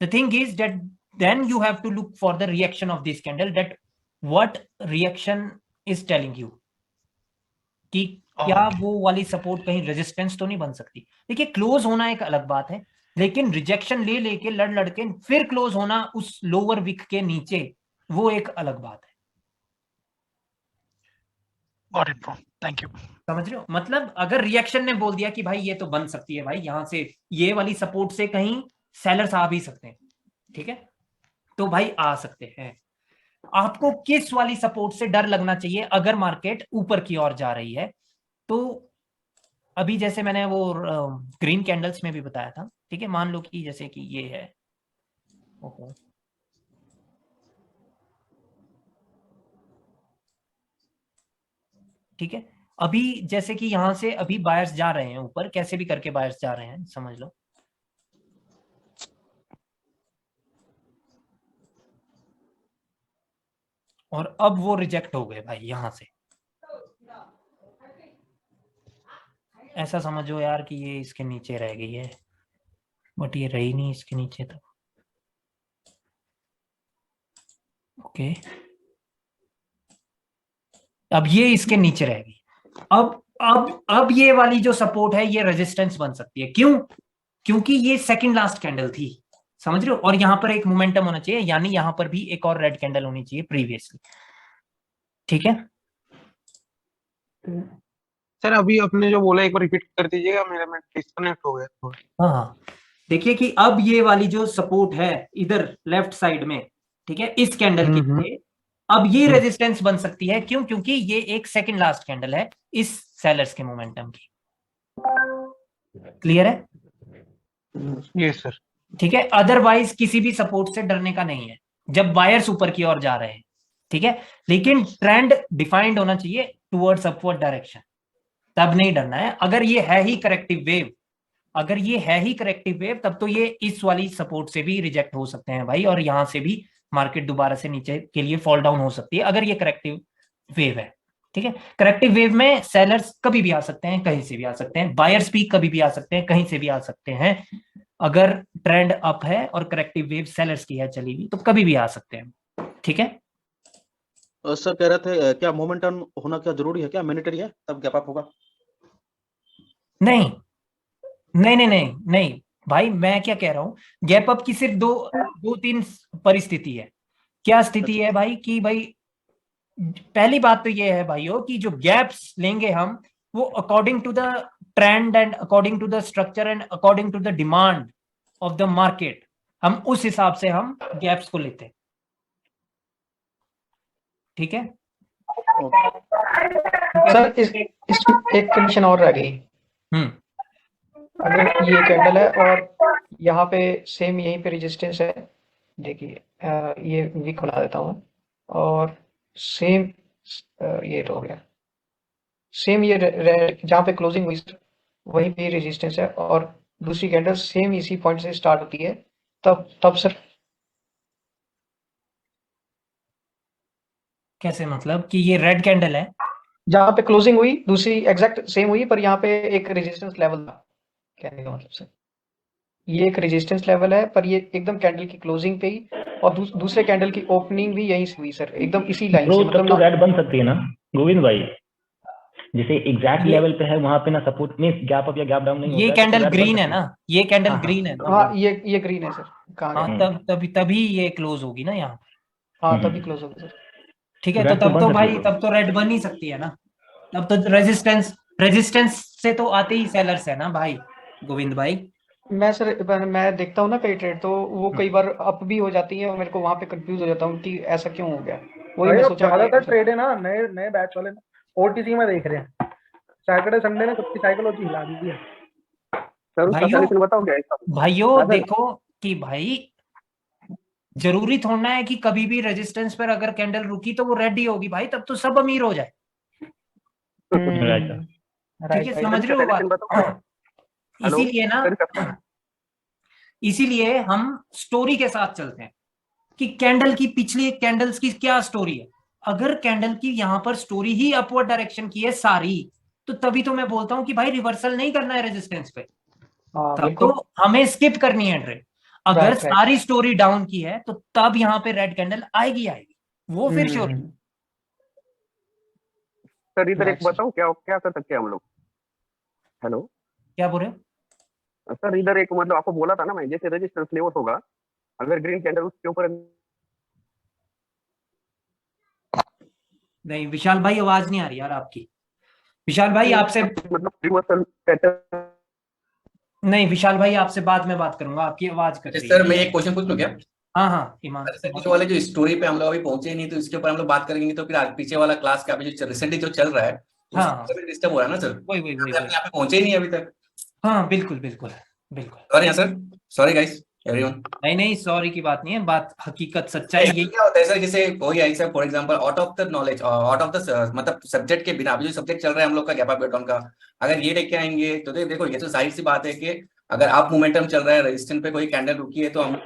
The thing is that then you have to look for the reaction of this candle, that what reaction is telling you. कि क्या वो वाली support कहीं resistance तो नहीं बन सकती। देखिए क्लोज होना एक अलग बात है, लेकिन रिजेक्शन ले लेके लड़ के फिर क्लोज होना उस लोअर विक के नीचे, वो एक अलग बात है। Got it, bro. Thank you. समझ रहे हो, मतलब अगर रिएक्शन ने बोल दिया कि भाई ये तो बन सकती है भाई, यहां से ये वाली सपोर्ट से कहीं सेलर्स आ भी सकते हैं, ठीक है, तो भाई आ सकते हैं। आपको किस वाली सपोर्ट से डर लगना चाहिए अगर मार्केट ऊपर की ओर जा रही है? तो अभी जैसे मैंने वो ग्रीन कैंडल्स में भी बताया था, ठीक है, मान लो कि जैसे कि ये है, ओके, ठीक है, अभी जैसे कि यहां से अभी बायर्स जा रहे हैं ऊपर, कैसे भी करके बायर्स जा रहे हैं, समझ लो, और अब वो रिजेक्ट हो गए भाई यहां से। ऐसा समझो यार कि ये इसके नीचे रह गई है, बट ये रही नहीं इसके नीचे तो, ओके, अब ये इसके नीचे रह गई। अब ये वाली जो सपोर्ट है ये रेजिस्टेंस बन सकती है। क्यों? क्योंकि ये सेकंड लास्ट कैंडल थी, समझ रहे हो, और यहां पर एक मोमेंटम होना चाहिए, यानी यहां पर भी एक और रेड कैंडल होनी चाहिए प्रीवियसली, ठीक है। सर अभी आपने जो बोला एक बार रिपीट कर दीजिएगा, मेरा में डिस्कनेक्ट हो गया थोड़ा। हाँ, देखिए कि अब ये वाली जो सपोर्ट है इधर लेफ्ट साइड में, ठीक है, इस कैंडल के लिए अब ये रेजिस्टेंस बन सकती है। क्यों? क्योंकि ये एक सेकंड लास्ट कैंडल है इस सेलर्स के मोमेंटम की। क्लियर है? Yes sir. ठीक है, अदरवाइज किसी भी सपोर्ट से डरने का नहीं है जब बायर्स ऊपर की ओर जा रहे हैं, ठीक है, लेकिन ट्रेंड डिफाइंड होना चाहिए टुवर्ड्स अपवर्ड डायरेक्शन, तब नहीं डरना है। अगर ये है ही करेक्टिव वेव, अगर ये है ही करेक्टिव वेव, तब तो ये इस वाली सपोर्ट से भी रिजेक्ट हो सकते हैं भाई, और यहां से भी मार्केट दोबारा से नीचे के लिए फॉल डाउन हो सकती है अगर ये करेक्टिव वेव है, ठीक है। करेक्टिव वेव में सेलर्स कभी भी आ सकते हैं, कहीं से भी आ सकते हैं, बायर्स भी कभी भी आ सकते हैं, कहीं से भी आ सकते हैं। अगर ट्रेंड अप है और करेक्टिव वेव सेलर्स की है चली हुई, तो कभी भी आ सकते हैं, ठीक है। सर कह रहे थे क्या मोमेंटम होना क्या जरूरी है, क्या मैंडेटरी है तब गैप अप होगा? नहीं नहीं नहीं नहीं नहीं भाई, मैं क्या कह रहा हूं, गैप अप की सिर्फ दो तीन परिस्थिति है। क्या स्थिति है भाई कि भाई पहली बात तो ये है भाइयों कि जो गैप्स लेंगे हम, वो according to the trend and according to the structure and according to the demand of the market, हम उस हिसाब से हम गैप्स को लेते हैं, ठीक है। सर एक कंडीशन और रह गई। अगर ये कैंडल है और यहाँ पे सेम यहीं पे रेजिस्टेंस है, देखिए ये वीक बना देता हूँ, और सेम ये हो गया, सेम ये जहाँ पे क्लोजिंग हुई वहीं पे रेजिस्टेंस है, और दूसरी कैंडल सेम इसी पॉइंट से स्टार्ट होती है, तब सर कैसे, मतलब कि ये रेड कैंडल है जहाँ पे क्लोजिंग हुई दूसरी एग्जैक्ट सेम हुई, पर यहाँ पे एक रेजिस्टेंस लेवल था, कहने का मतलब सर ये एक रेजिस्टेंस लेवल है, पर ये एकदम कैंडल की क्लोजिंग पे ही, और दूसरे कैंडल की ओपनिंग भी यहीं से हुई सर, एकदम इसी लाइन से, मतलब तो रेड बन सकती है ना गोविंद भाई, जैसे एग्जैक्ट लेवल पे है वहां पे ना सपोर्ट में गैप अप या गैप डाउन नहीं होता ये कैंडल ग्रीन है ना, ये कैंडल ग्रीन है ना, हाँ ये ग्रीन है सर, हाँ, तभी ये क्लोज होगी ना यहाँ, हाँ तभी क्लोज होगी सर, ठीक है। तो तब तो भाई तब तो रेड बन ही सकती है ना, तब तो रेजिस्टेंस से तो आते ही सेलर्स है ना भाई गोविंद भाई। मैं देखता हूँ ना कई ट्रेड, तो वो कई बार अप भी हो जाती है और मेरे को वहां पे कंफ्यूज हो जाता हूँ कि ऐसा क्यों हो गया। वही मैं सोचा ज्यादातर ट्रेड है ना नए बैच वाले ओटीसी में देख रहे हैं, सैटरडे संडे ने सबकी साइकोलॉजी हिला दी है। सर उसका सॉल्यूशन बताओ क्या है? भाइयों देखो कि भाई जरूरी थोड़ा है कि कभी भी रेजिस्टेंस पर अगर कैंडल रुकी तो वो रेड ही होगी भाई, तब तो सब अमीर हो जाए, ठीक है, समझ रहे हो बात। इसीलिए ना, इसीलिए हम स्टोरी के साथ चलते हैं कि कैंडल की पिछली कैंडल्स की क्या स्टोरी है। अगर कैंडल की यहां पर स्टोरी ही अपवर्ड डायरेक्शन की है सारी, तो तभी तो मैं बोलता हूं कि भाई रिवर्सल नहीं करना है रेजिस्टेंस पे, तब तो हमें स्किप करनी है ट्रेड। अगर सारी स्टोरी डाउन की है तो तब यहां पे रेड कैंडल आएगी, वो फिर श्योर। सर इधर एक बताऊं क्या क्या कर सकते हैं हम लोग? हेलो क्या बोल रहे हो? सर, इधर एक मतलब आपको बोला था ना मैं, जैसे रेजिस्टेंस लेवल होगा, अगर ग्रीन कैंडल उसके ऊपर। नहीं विशाल भाई, आवाज नहीं आ रही यार आपकी। विशाल भाई आपसे, मतलब रिवर्सल पैटर्न। नहीं विशाल भाई आपसे बाद में बात करूंगा, आपकी आवाज कट रही है। सर मैं एक क्वेश्चन पूछ लूं क्या? हाँ हाँ ईमान। सर ये वाले जो स्टोरी पे हम लोग अभी पहुंचे नहीं, तो इसके ऊपर हम लोग बात करेंगे, तो फिर पीछे वाला क्लास का अभी जो रिसेंटली जो चल रहा है हाँ डिस्टर्ब हो रहा है ना सर। वही वही वही यहाँ पे पहुंचे ही नहीं अभी तक। हाँ बिल्कुल बिल्कुल बिल्कुल। Sorry sir, sorry guys everyone. नहीं सॉरी की बात नहीं है, बात हकीकत सच्चाई यही। क्या होता है सर, जैसे कोई ऐसा for example out of the knowledge, out of the मतलब सब्जेक्ट के बिना, अभी जो सब्जेक्ट चल रहा है हम लोग का गैप अप बैटन का, अगर ये लेके आएंगे तो देखो ये तो जाहिर सी बात है कि अगर आप मोमेंटम चल रहा है, रेजिस्टेंस पे कोई कैंडल रुकी है, तो हम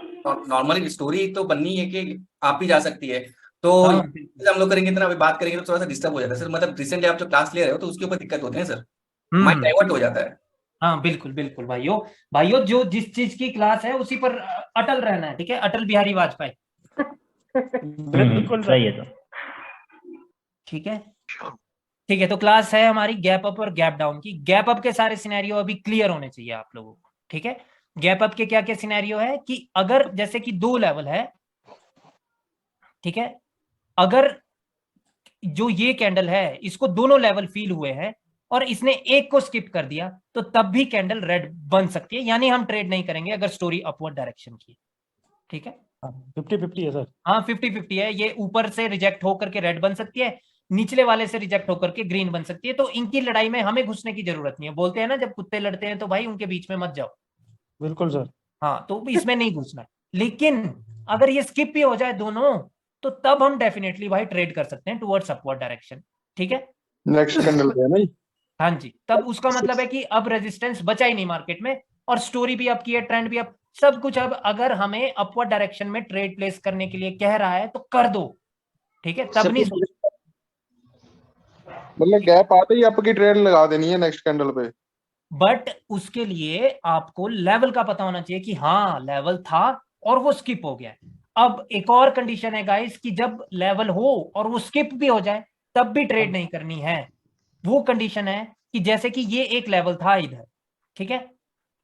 नॉर्मली स्टोरी तो बननी है कि आप ही जा सकती है, तो हम लोग करेंगे इतना, अभी बात करेंगे तो थोड़ा सा डिस्टर्ब हो जाता है सर। मतलब रिसेंटली आप जो क्लास ले रहे हो तो उसके ऊपर दिक्कत होती है सर, माइंड डाइवर्ट हो जाता है। हाँ बिल्कुल बिल्कुल भाइयों, भाइयों जो जिस चीज की क्लास है उसी पर अटल रहना है, ठीक है? अटल बिहारी वाजपेयी। बिल्कुल सही है सर। ठीक है ठीक है, तो क्लास है हमारी गैप अप और गैप डाउन की। गैप अप के सारे सिनेरियो अभी क्लियर होने चाहिए आप लोगों को, ठीक है? गैप अप के क्या क्या सिनेरियो है कि अगर जैसे कि 2 लेवल है, ठीक है, अगर जो ये कैंडल है इसको दोनों लेवल फील हुए हैं और इसने एक को स्किप कर दिया, तो तब भी कैंडल रेड बन सकती है, यानी हम ट्रेड नहीं करेंगे अगर स्टोरी अपवर्ड डायरेक्शन की, ठीक है? 50-50 है सर। हाँ 50-50 है, ये ऊपर से रिजेक्ट होकर के रेड बन सकती है, निचले वाले से रिजेक्ट होकर के ग्रीन बन सकती है। तो इनकी लड़ाई में हमें घुसने की जरूरत नहीं है। बोलते हैं ना जब कुत्ते लड़ते हैं तो भाई उनके बीच में मत जाओ। बिल्कुल सर। हाँ तो इसमें नहीं घुसना है, लेकिन अगर ये स्किप भी हो जाए दोनों, तो तब हम डेफिनेटली भाई ट्रेड कर सकते हैं टुवर्ड्स अपवर्ड डायरेक्शन, ठीक है? नेक्स्ट कैंडल पे है ना? हाँ जी, तब उसका मतलब है कि अब रेजिस्टेंस बचा ही नहीं मार्केट में, और स्टोरी भी अप की है, ट्रेंड भी अप, सब कुछ अब अगर हमें अपवर्ड डायरेक्शन में ट्रेड प्लेस करने के लिए कह रहा है तो कर दो, ठीक है? तब नहीं मतलब गैप आते ही आपकी ट्रेड लगा देनी है नेक्स्ट कैंडल पे। बट उसके लिए आपको लेवल का पता होना चाहिए कि हाँ लेवल था और वो स्किप हो गया। अब एक और कंडीशन है गाइस कि जब लेवल हो और वो स्किप भी हो जाए तब भी ट्रेड नहीं करनी है। वो कंडीशन है कि जैसे कि ये एक लेवल था इधर, ठीक है,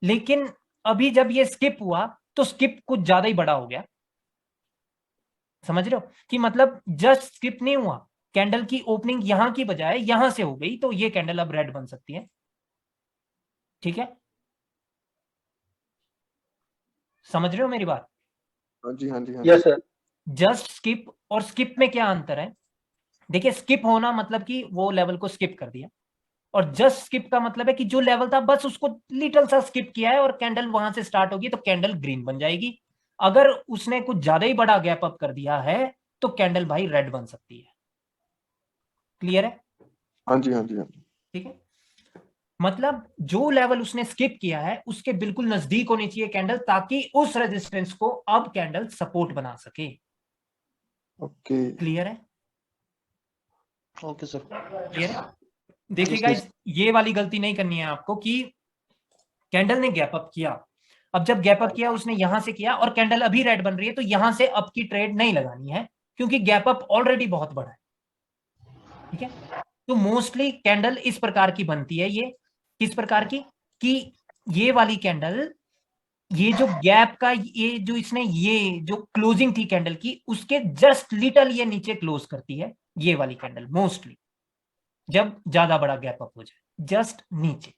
लेकिन अभी जब ये स्किप हुआ तो स्किप कुछ ज्यादा ही बड़ा हो गया। समझ रहे हो कि मतलब जस्ट स्किप नहीं हुआ, कैंडल की ओपनिंग यहां की बजाय यहां से हो गई, तो ये कैंडल अब रेड बन सकती है, ठीक है? समझ रहे हो मेरी बात? हाँ जी हाँ जी हाँ यस सर। जस्ट स्किप और स्किप में क्या अंतर है? देखिए स्किप होना मतलब कि वो लेवल को स्किप कर दिया, और जस्ट स्किप का मतलब है कि जो लेवल था बस उसको लिटिल सा स्किप किया है और कैंडल वहां से स्टार्ट होगी तो कैंडल ग्रीन बन जाएगी। अगर उसने कुछ ज्यादा ही बड़ा गैप अप कर दिया है तो कैंडल भाई रेड बन सकती है। क्लियर है? हाँ जी हाँ जी हाँ जी। ठीक है, मतलब जो लेवल उसने स्किप किया है उसके बिल्कुल नजदीक होनी चाहिए कैंडल, ताकि उस रेजिस्टेंस को अब कैंडल सपोर्ट बना सके। ओके क्लियर है? Okay sir. क्लियर है? देखिए गाइस, ये वाली गलती नहीं करनी है आपको कि कैंडल ने गैप अप किया, अब जब गैप अप किया उसने यहां से किया और कैंडल अभी रेड बन रही है, तो यहां से अप की ट्रेड नहीं लगानी है क्योंकि गैप अप ऑलरेडी बहुत बड़ा है, ठीक है? तो मोस्टली कैंडल इस प्रकार की बनती है। ये किस प्रकार की कि ये वाली कैंडल, ये जो गैप का ये जो इसने ये जो क्लोजिंग थी कैंडल की उसके जस्ट लिटल ये नीचे क्लोज करती है ये वाली कैंडल मोस्टली, जब ज्यादा बड़ा गैप अप हो जाए जस्ट नीचे,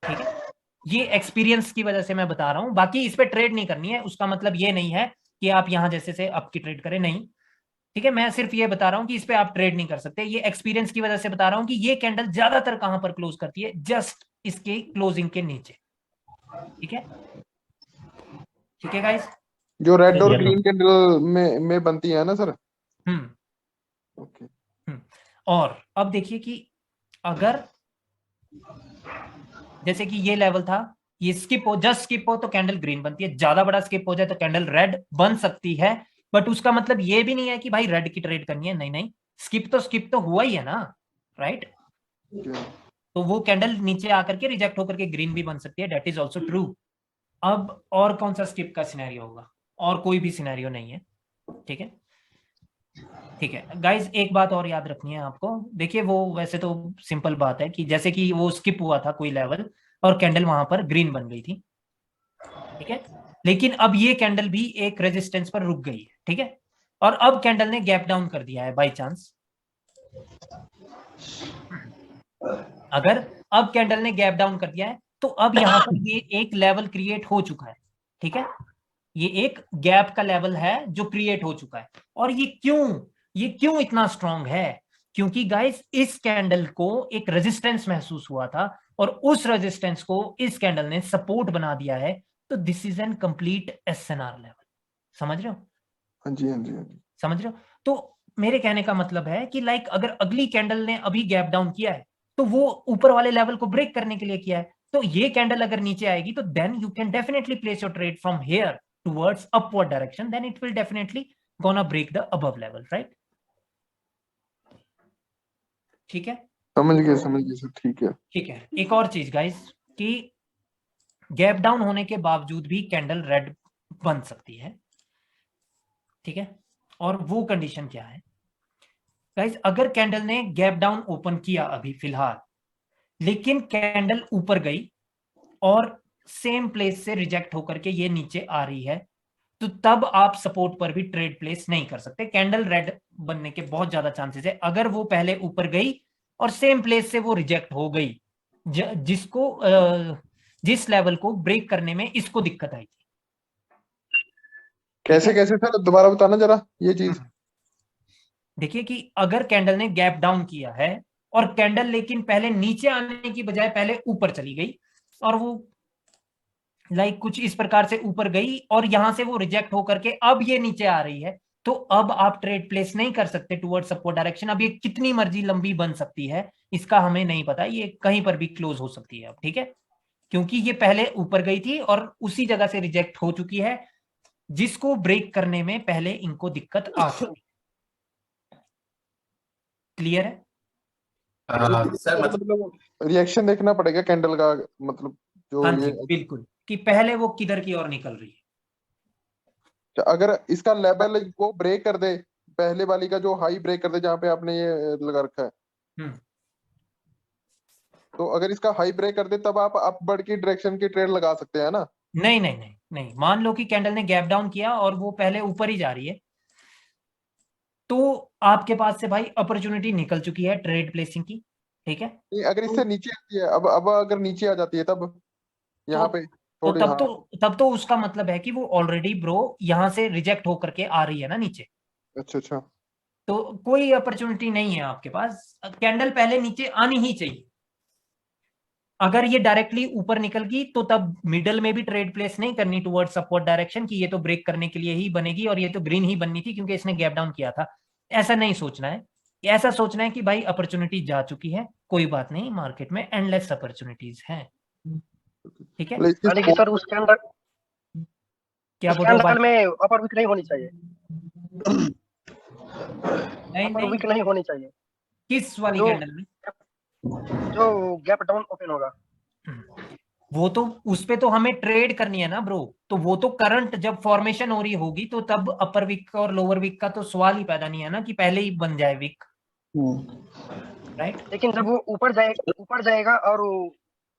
ठीक है? ये एक्सपीरियंस की वजह से मैं बता रहा हूं, बाकी इस पे ट्रेड नहीं करनी है। उसका मतलब ये नहीं है कि आप यहां जैसे से अप की ट्रेड करें, नहीं, ठीक है? मैं सिर्फ ये बता रहा हूं कि इस पे आप ट्रेड नहीं कर सकते। ये एक्सपीरियंस की वजह से बता रहा हूं कि ये कैंडल ज्यादातर कहां पर क्लोज करती है, जस्ट इसके क्लोजिंग के नीचे, ठीक है? ठीक है गाइस, जो रेड और ग्रीन कैंडल में बनती है ना सर? ओके। और अब देखिए कि अगर जैसे कि ये लेवल था, ये स्किप हो, जस्ट स्किप हो तो कैंडल ग्रीन बनती है, ज्यादा बड़ा स्किप हो जाए तो कैंडल रेड बन सकती है। बट उसका मतलब ये भी नहीं है कि भाई रेड की ट्रेड करनी है, नहीं नहीं, स्किप तो हुआ ही है ना, राइट? तो वो कैंडल नीचे आकर के रिजेक्ट होकर के ग्रीन भी बन सकती है, दैट इज ऑल्सो ट्रू। अब और कौन सा स्किप का सिनेरियो होगा? और कोई भी सिनेरियो नहीं है, ठीक है? ठीक है गाइज, एक बात और याद रखनी है आपको। देखिए वो वैसे तो सिंपल बात है कि जैसे कि वो स्किप हुआ था कोई लेवल और कैंडल वहां पर ग्रीन बन गई थी, ठीक है, लेकिन अब ये कैंडल भी एक रेजिस्टेंस पर रुक गई है, ठीक है, और अब कैंडल ने गैप डाउन कर दिया है बाय चांस। अगर अब कैंडल ने गैप डाउन कर दिया है तो अब यहां पर ये एक लेवल क्रिएट हो चुका है, ठीक है, ये एक गैप का लेवल है जो क्रिएट हो चुका है। और ये क्यों इतना स्ट्रांग है? क्योंकि गाइस इस कैंडल को एक रेजिस्टेंस महसूस हुआ था और उस रेजिस्टेंस को इस कैंडल ने सपोर्ट बना दिया है। तो this is an complete SNR level. समझ रहे हो? हाँ जी, हाँ जी, हाँ जी। समझ रहे हो? तो मेरे कहने का मतलब है कि लाइक अगर अगली कैंडल ने अभी गैप डाउन किया है तो वो ऊपर वाले लेवल को ब्रेक करने के लिए किया है। तो ये कैंडल अगर नीचे आएगी तो then you can definitely place your trade from here towards upward direction, then it will definitely gonna break the above level, right? ठीक है, समझ गए सर, ठीक है। ठीक है। एक और चीज गाइस कि गैप डाउन होने के बावजूद भी कैंडल रेड बन सकती है, ठीक है, और वो कंडीशन क्या है गाइस? अगर कैंडल ने गैप डाउन ओपन किया अभी फिलहाल, लेकिन कैंडल ऊपर गई और सेम प्लेस से रिजेक्ट होकर के ये नीचे आ रही है, तो तब आप सपोर्ट पर भी ट्रेड प्लेस नहीं कर सकते। कैंडल रेड बनने के बहुत ज्यादा चांसेस है अगर वो पहले ऊपर गई और सेम प्लेस से वो रिजेक्ट हो गई, जिस लेवल को ब्रेक करने में इसको दिक्कत आई थी। कैसे सर, दोबारा बताना जरा ये चीज। देखिए कि अगर कैंडल ने गैप डाउन किया है और कैंडल लेकिन पहले नीचे आने की बजाय पहले ऊपर चली गई और वो लाइक कुछ इस प्रकार से ऊपर गई और यहां से वो रिजेक्ट होकर के अब ये नीचे आ रही है, तो अब आप ट्रेड प्लेस नहीं कर सकते टुवर्ड्स अपवर्ड डायरेक्शन। अब ये कितनी मर्जी लंबी बन सकती है इसका हमें नहीं पता, ये कहीं पर भी क्लोज हो सकती है अब, ठीक है, क्योंकि ये पहले ऊपर गई थी और उसी जगह से रिजेक्ट हो चुकी है, जिसको ब्रेक करने में पहले इनको दिक्कत आ चुकी है। क्लियर है? सर मतलब रिएक्शन देखना पड़ेगा कैंडल का, मतलब जो हाँ ये जी बिल्कुल, कि पहले वो किधर की ओर निकल रही है। अगर इसका लेवल को ब्रेक कर दे, पहले वाली का जो हाई ब्रेक कर दे जहां पे आपने ये लगा रखा है, तो अगर इसका हाई ब्रेक कर दे तब आप अपवर्ड की डायरेक्शन की ट्रेड लगा सकते हैं ना? नहीं नहीं नहीं नहीं, मान लो कि कैंडल ने गैप डाउन किया और वो पहले ऊपर ही जा रही है, तो आपके पास से भाई अपॉर्चुनिटी निकल चुकी है ट्रेड प्लेसिंग की, ठीक है। नहीं, अगर इससे नीचे आती है, अब अगर नीचे आ जाती है तब यहाँ पे तो थोड़ी, तब तो उसका मतलब है कि वो ऑलरेडी ब्रो यहां से रिजेक्ट होकर के आ रही है ना नीचे। अच्छा, तो कोई अपॉर्चुनिटी नहीं है आपके पास, कैंडल पहले नीचे आनी ही चाहिए। अगर ये डायरेक्टली ऊपर निकल गई तो तब मिडल में भी ट्रेड प्लेस नहीं करनी टुवर्ड्स अपवर्ड डायरेक्शन की ये तो ब्रेक करने के लिए ही बनेगी और ये तो ग्रीन ही बननी थी क्योंकि इसने गैप डाउन किया था। ऐसा नहीं सोचना है, ऐसा सोचना है कि भाई अपॉर्चुनिटी जा चुकी है, कोई बात नहीं, मार्केट में एंडलेस अपॉर्चुनिटीज हैं, ठीक है। यानी कि सर उस कैंडल क्या बोल रहे हो? में अपर वीक नहीं होनी चाहिए, नहीं वीक नहीं होनी चाहिए। किस वाली कैंडल में? जो गैप डाउन ओपन होगा वो तो उस पे तो हमें ट्रेड करनी है ना ब्रो, तो वो तो करंट जब फॉर्मेशन हो रही होगी तो तब अपर वीक और लोअर वीक का तो सवाल ही पैदा नहीं है ना कि पहले ही बन जाए वीक, राइट। लेकिन जब वो ऊपर जाएगा और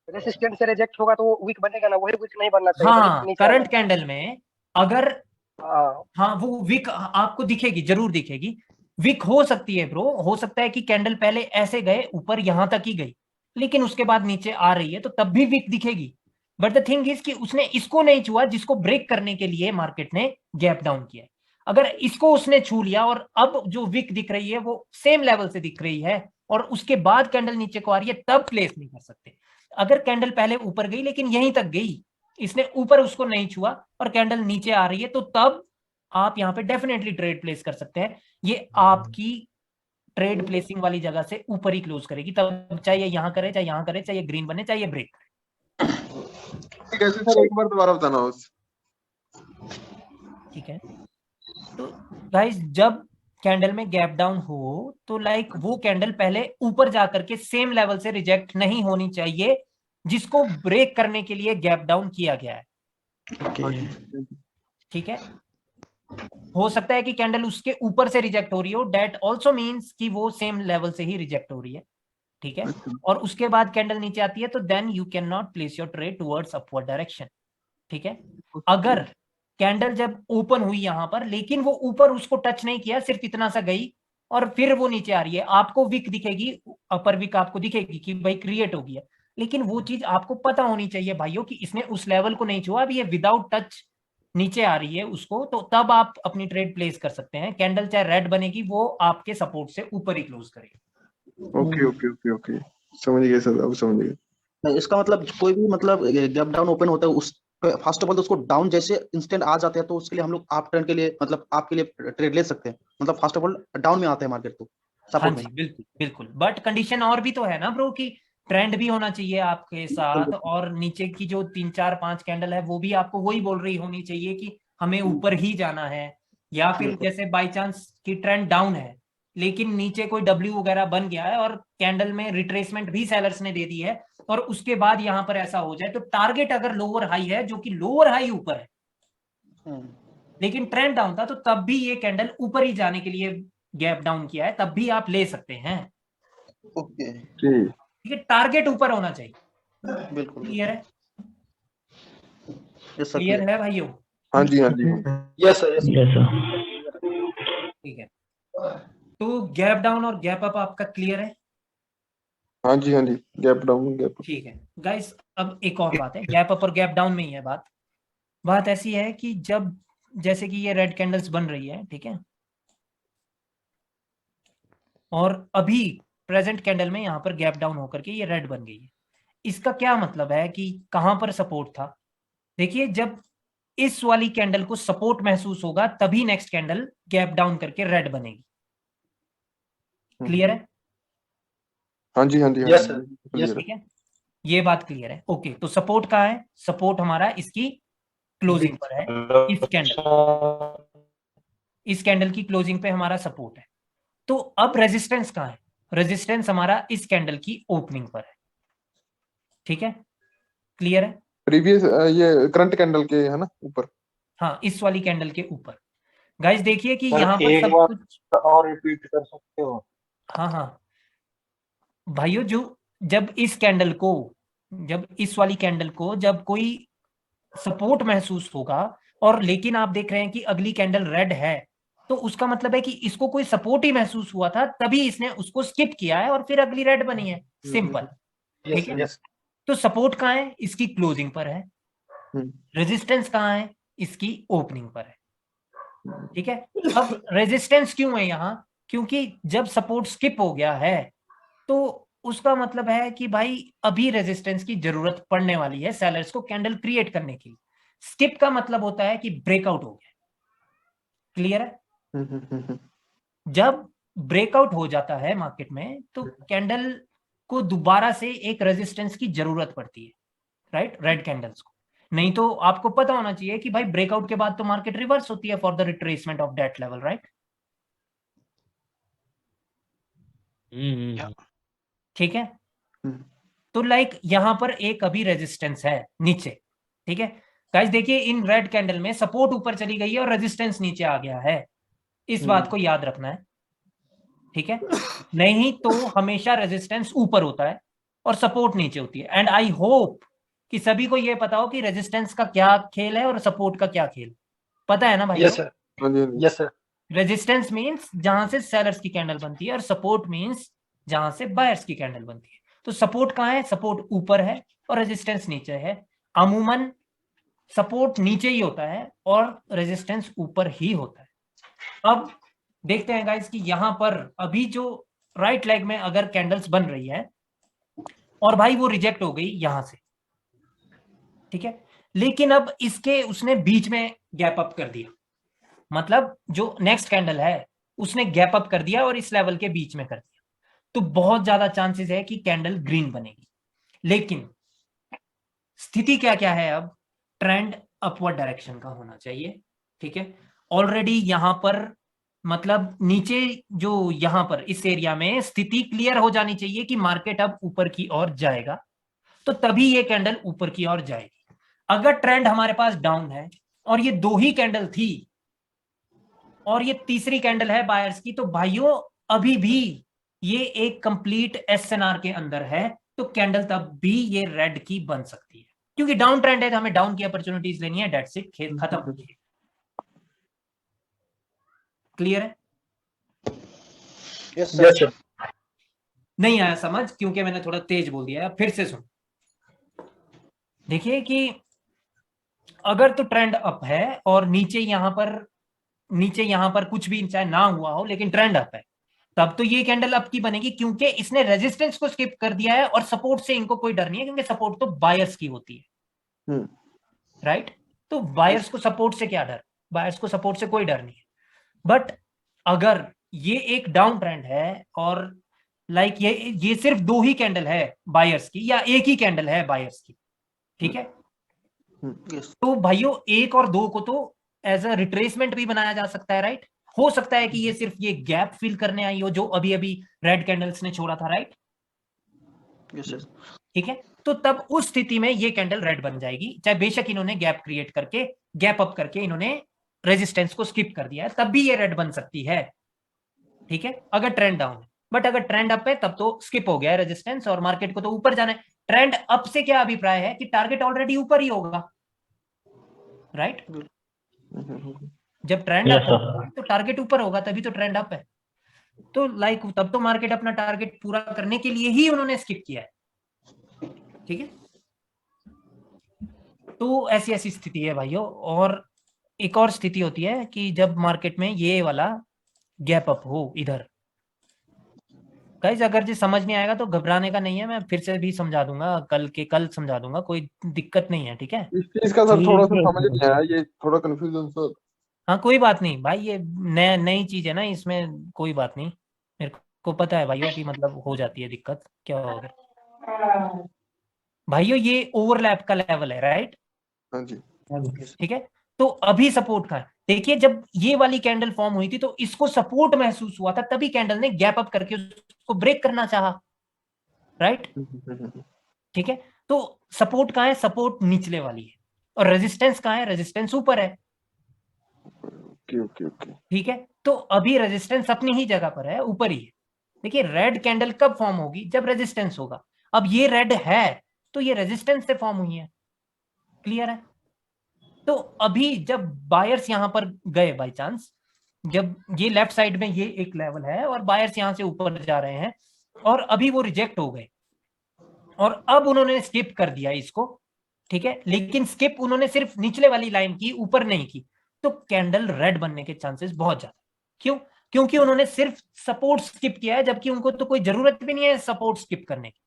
रेसिस्टेंस से रिजेक्ट होगा तो वो वीक बनेगा ना, वही वीक नहीं बनना चाहिए। हाँ, करंट कैंडल में अगर हाँ वो वीक आपको दिखेगी, जरूर दिखेगी, वीक हो सकती है ब्रो, हो सकता है कि कैंडल पहले ऐसे गए ऊपर यहां तक ही गई लेकिन उसके बाद नीचे आ रही है तो तब भी वीक दिखेगी। बट द थिंग इज कि उसने इसको नहीं छुआ जिसको ब्रेक करने के लिए मार्केट ने गैप डाउन किया। अगर इसको उसने छू लिया और अब जो वीक दिख रही है वो सेम लेवल से दिख रही है और उसके बाद कैंडल नीचे को आ रही है, तब प्लेस नहीं कर सकते। अगर कैंडल पहले ऊपर गई लेकिन यहीं तक गई, इसने ऊपर उसको नहीं छुआ और कैंडल नीचे आ रही है, तो तब आप यहाँ पे डेफिनेटली ट्रेड प्लेस कर सकते हैं। ये आपकी ट्रेड प्लेसिंग वाली जगह से ऊपर ही क्लोज करेगी, तब चाहे ये यहाँ करे, चाहे यहाँ करे, चाहे ये ग्रीन बने, चाहे ये ब्रेक करे। कैसे सर, एक बार दोबारा बताना बस। ठीक है, तो गाइस जब कैंडल में गैप डाउन हो तो लाइक वो कैंडल पहले ऊपर जाकर के सेम लेवल से रिजेक्ट नहीं होनी चाहिए जिसको ब्रेक करने के लिए गैप डाउन किया गया है, ठीक है। हो सकता है कि कैंडल उसके ऊपर से रिजेक्ट हो रही हो, डेट ऑल्सो मीन्स कि वो सेम लेवल से ही रिजेक्ट हो रही है, ठीक है। और उसके बाद कैंडल नीचे आती है तो then you can not place your trade towards upward direction, ठीक है। अगर कैंडल जब ओपन हुई यहां पर, लेकिन वो ऊपर उसको टच नहीं किया, सिर्फ इतना सा गई और फिर वो नीचे आ रही है, आपको विक दिखेगी, अपर विक आपको दिखेगी कि भाई क्रिएट हो गया, लेकिन वो चीज आपको पता होनी चाहिए भाइयों कि इसने उस लेवल को नहीं छुआ, अभी ये विदाउट टच नीचे आ रही है उसको, तो तब आप अपनी ट्रेड प्लेस कर सकते हैं। कैंडल चाहे रेड बनेगी, वो आपके सपोर्ट से ऊपर ही क्लोज करेगी। ओके ओके ओके ओके, समझ गए सर, अब समझ गए। इसका मतलब कोई भी मतलब गैप डाउन ओपन होता है, उस फर्स्ट ऑफ ऑल तो उसको डाउन जैसे इंस्टेंट आ जाते हैं तो उसके लिए हम लोग आप टर्न के लिए मतलब आपके लिए ट्रेड ले सकते हैं, मतलब फर्स्ट ऑफ ऑल डाउन में आता है मार्केट तो हाँ जी, बिल्कुल बिल्कुल, बट कंडीशन और भी तो है ना ब्रो कि ट्रेंड भी होना चाहिए आपके साथ, और नीचे की जो 3 4 5 कैंडल है वो भी आपको वही बोल रही होनी चाहिए कि हमें ऊपर ही जाना है। या फिर जैसे बाय चांस की ट्रेंड डाउन है लेकिन नीचे कोई डब्ल्यू वगैरह बन गया है और कैंडल में रिट्रेसमेंट भी सेलर्स ने दे दी है, और उसके बाद यहां पर ऐसा हो जाए तो टारगेट अगर लोअर हाई है, जो कि लोअर हाई ऊपर है लेकिन ट्रेंड डाउन था, तो तब भी ये कैंडल ऊपर ही जाने के लिए गैप डाउन किया है, तब भी आप ले सकते हैं। ओके ठीक है, टारगेट ऊपर होना चाहिए। बिल्कुल क्लियर है? यस सर, क्लियर है भाइयों? हाँ जी हाँ जी, यस सर, यस सर। ठीक है, तो गैप डाउन और गैप अप आपका क्लियर है? हाँ जी हाँ जी, गैप डाउन गैप। ठीक है गाइस, अब एक और बात है, गैप अप और गैप डाउन में ही है बात। बात ऐसी है कि जब जैसे कि ये रेड कैंडल्स बन रही है, ठीक है, और अभी प्रेजेंट कैंडल में यहां पर गैप डाउन होकर के ये रेड बन गई है, इसका क्या मतलब है कि कहां पर सपोर्ट था? देखिए, जब इस वाली कैंडल को सपोर्ट महसूस होगा तभी नेक्स्ट कैंडल गैप डाउन करके रेड बनेगी। क्लियर है? हाँ जी हाँ जी, यस सर, यस ठीक है, ये बात क्लियर है। ओके, तो सपोर्ट कहाँ है? सपोर्ट हमारा इसकी क्लोजिंग पर है, इस कैंडल की क्लोजिंग पे हमारा सपोर्ट है। तो अब रेजिस्टेंस कहाँ है? रेजिस्टेंस हमारा इस कैंडल की ओपनिंग पर है। ठीक है, क्लियर है? प्रीवियस ये करंट कैंडल के है ना ऊपर? हाँ, इस वाली कैंडल के ऊपर। गाइस देखिए कि सर, यहाँ पर एक सब बार कुछ, और रिपीट कर सकते हो? हाँ हाँ भाइयों, जो जब इस वाली कैंडल को जब कोई सपोर्ट महसूस होगा, और लेकिन आप देख रहे हैं कि अगली कैंडल रेड है, तो उसका मतलब है कि इसको कोई सपोर्ट ही महसूस हुआ था, तभी इसने उसको स्किप किया है और फिर अगली रेड बनी है। सिंपल, ठीक है। तो सपोर्ट कहाँ है? इसकी क्लोजिंग पर है। रेजिस्टेंस कहाँ है? इसकी ओपनिंग पर है। ठीक है, अब रेजिस्टेंस क्यों है यहाँ? क्योंकि जब सपोर्ट स्किप हो गया है तो उसका मतलब है कि भाई अभी रेजिस्टेंस की जरूरत पड़ने वाली है सेलर्स को कैंडल क्रिएट करने के लिए। स्किप का मतलब होता है कि ब्रेकआउट हो गया। क्लियर है? जब ब्रेकआउट हो जाता है मार्केट में तो कैंडल को दोबारा से एक रेजिस्टेंस की जरूरत पड़ती है, राइट, रेड कैंडल्स को। नहीं तो आपको पता होना चाहिए कि भाई ब्रेकआउट के बाद तो मार्केट रिवर्स होती है for the retracement of that level, right? ठीक है, तो लाइक यहां पर एक अभी रेजिस्टेंस है नीचे। ठीक है गाइस, देखिए इन रेड कैंडल में सपोर्ट ऊपर चली गई है और रेजिस्टेंस नीचे आ गया है, इस बात को याद रखना है। ठीक है, नहीं तो हमेशा रेजिस्टेंस ऊपर होता है और सपोर्ट नीचे होती है। एंड आई होप कि सभी को यह पता हो कि रेजिस्टेंस का क्या खेल है और सपोर्ट का क्या खेल, पता है ना भाई? Yes sir, yes sir. Resistance means जहां से सेलर्स की कैंडल बनती है और सपोर्ट मींस जहां से बायर्स की कैंडल बनती है। तो सपोर्ट कहाँ है? सपोर्ट ऊपर है और रेजिस्टेंस नीचे है। अमूमन सपोर्ट नीचे ही होता है और रेजिस्टेंस ऊपर ही होता है। अब देखते हैं गाइस कि यहां पर अभी जो राइट लेग में अगर कैंडल्स बन रही है और भाई वो रिजेक्ट हो गई यहां से, ठीक है, लेकिन अब इसके उसने बीच में गैप अप कर दिया, मतलब जो नेक्स्ट कैंडल है उसने गैप अप कर दिया और इस लेवल के बीच में कर दिया, तो बहुत ज्यादा चांसेस है कि कैंडल ग्रीन बनेगी। लेकिन स्थिति क्या क्या है? अब ट्रेंड अपवर्ड डायरेक्शन का होना चाहिए। ठीक है, ऑलरेडी यहां पर मतलब नीचे जो यहां पर इस एरिया में स्थिति क्लियर हो जानी चाहिए कि मार्केट अब ऊपर की ओर जाएगा, तो तभी ये कैंडल ऊपर की ओर जाएगी। अगर ट्रेंड हमारे पास डाउन है और ये दो ही कैंडल थी और ये तीसरी कैंडल है बायर्स की, तो भाइयों अभी भी ये एक कंप्लीट एसएनआर के अंदर है, तो कैंडल तब भी ये रेड की बन सकती है, क्योंकि डाउन ट्रेंड है तो हमें डाउन की अपॉर्चुनिटीज लेनी है, डेट्स इट, खेल खत्म। क्लियर है? Yes sir. नहीं आया समझ क्योंकि मैंने थोड़ा तेज बोल दिया है, फिर से सुन। देखिए कि अगर तो ट्रेंड अप है और नीचे यहां पर कुछ भी चाहे ना हुआ हो लेकिन ट्रेंड अप है, तब तो ये कैंडल अप की बनेगी, क्योंकि इसने रेजिस्टेंस को स्किप कर दिया है और सपोर्ट से इनको कोई डर नहीं है, क्योंकि सपोर्ट तो बायर्स की होती है, राइट? तो बायर्स को सपोर्ट से क्या डर, बायर्स को सपोर्ट से कोई डर नहीं है। बट अगर ये एक डाउन ट्रेंड है और लाइक ये सिर्फ 2 ही कैंडल है बायर्स की या एक ही कैंडल है बायर्स की, ठीक है, तो भाइयों 1 और 2 को तो एज अ रिट्रेसमेंट भी बनाया जा सकता है, राइट? हो सकता है कि ये सिर्फ ये गैप फिल करने आई हो जो अभी अभी रेड कैंडल्स ने छोड़ा था, राइट? ठीक है, तो तब उस स्थिति में ये कैंडल रेड बन जाएगी, चाहे बेशक इन्होंने गैप क्रिएट करके गैप अप करके इन्होंने रेजिस्टेंस को स्किप कर दिया है, तब भी ये रेड बन सकती है, ठीक है, अगर ट्रेंड डाउन है। बट अगर ट्रेंड अप है तब तो स्किप हो गया है रेजिस्टेंस और मार्केट को तो ऊपर जाना है। ट्रेंड अप से क्या अभिप्राय है कि टारगेट ऑलरेडी ऊपर ही होगा, राइट? जब ट्रेंड अप होगा तो टारगेट ऊपर होगा, तभी तो ट्रेंड अप है। तो लाइक तब तो मार्केट अपना टारगेट पूरा करने के लिए ही उन्होंने स्किप किया है, ठीक है? तो ऐसी ऐसी स्थिति है भाइयों। और एक और स्थिति होती है कि जब मार्केट में ये वाला गैप अप हो इधर, गाइस अगर जी समझ नहीं आएगा तो घबराने का नहीं है, मैं फिर से भी समझा दूंगा, कल समझा दूंगा, कोई दिक्कत नहीं है, ठीक है? इस चीज का सर थोड़ा सा समझ नहीं आया, ये थोड़ा कंफ्यूजन सर। हाँ कोई बात नहीं भाई, ये नई चीज है ना, इसमें कोई बात नहीं, मेरे को पता है भाइयों की मतलब हो जाती है दिक्कत, क्या होगा भाइयों, ये ओवरलैप का लेवल है, राइट? हाँ जी, ठीक है, तो अभी सपोर्ट का है। देखिए जब ये वाली कैंडल फॉर्म हुई थी तो इसको सपोर्ट महसूस हुआ था, तभी कैंडल ने गैप अप करके उसको ब्रेक करना चाहा, राइट? ठीक है, तो सपोर्ट कहां है? सपोर्ट निचले वाली है, और रेजिस्टेंस कहां है? रेजिस्टेंस ऊपर है, ठीक है, तो अभी रेजिस्टेंस अपनी ही जगह पर है, ऊपर ही है। देखिए रेड कैंडल कब फॉर्म होगी? जब रेजिस्टेंस होगा। अब ये रेड है तो ये रेजिस्टेंस से फॉर्म हुई है, क्लियर है? तो अभी जब बायर्स यहां पर गए बाय चांस, जब ये लेफ्ट साइड में ये एक लेवल है और बायर्स यहां से ऊपर जा रहे हैं और अभी वो रिजेक्ट हो गए और अब उन्होंने स्किप कर दिया इसको, ठीक है, लेकिन स्किप उन्होंने सिर्फ निचले वाली लाइन की, ऊपर नहीं की, तो कैंडल रेड बनने के चांसेस बहुत ज्यादा। क्यों? क्योंकि उन्होंने सिर्फ सपोर्ट स्किप किया है, जबकि उनको तो कोई जरूरत भी नहीं है सपोर्ट स्किप करने की,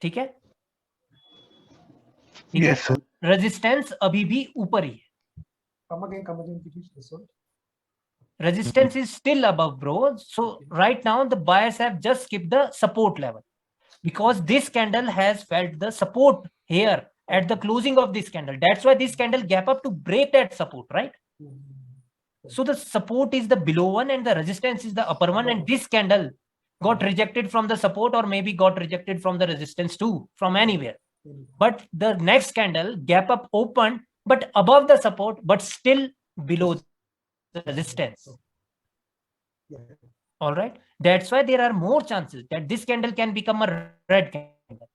ठीक है? Yes sir. रेजिस्टेंस अभी भी ऊपर ही है, Come again, please. This one. resistance is still above, bro. So right now the buyers have just skipped the support level because this candle has felt the support here at the closing of this candle. That's why this candle gap up to break that support, right? So the support is the below one and the resistance is the upper one, and this candle got rejected from the support or maybe got rejected from the resistance too, from anywhere. But the next candle gap up opened but above the support but still below the resistance. All right, that's why there are more chances that this candle can become a red candle.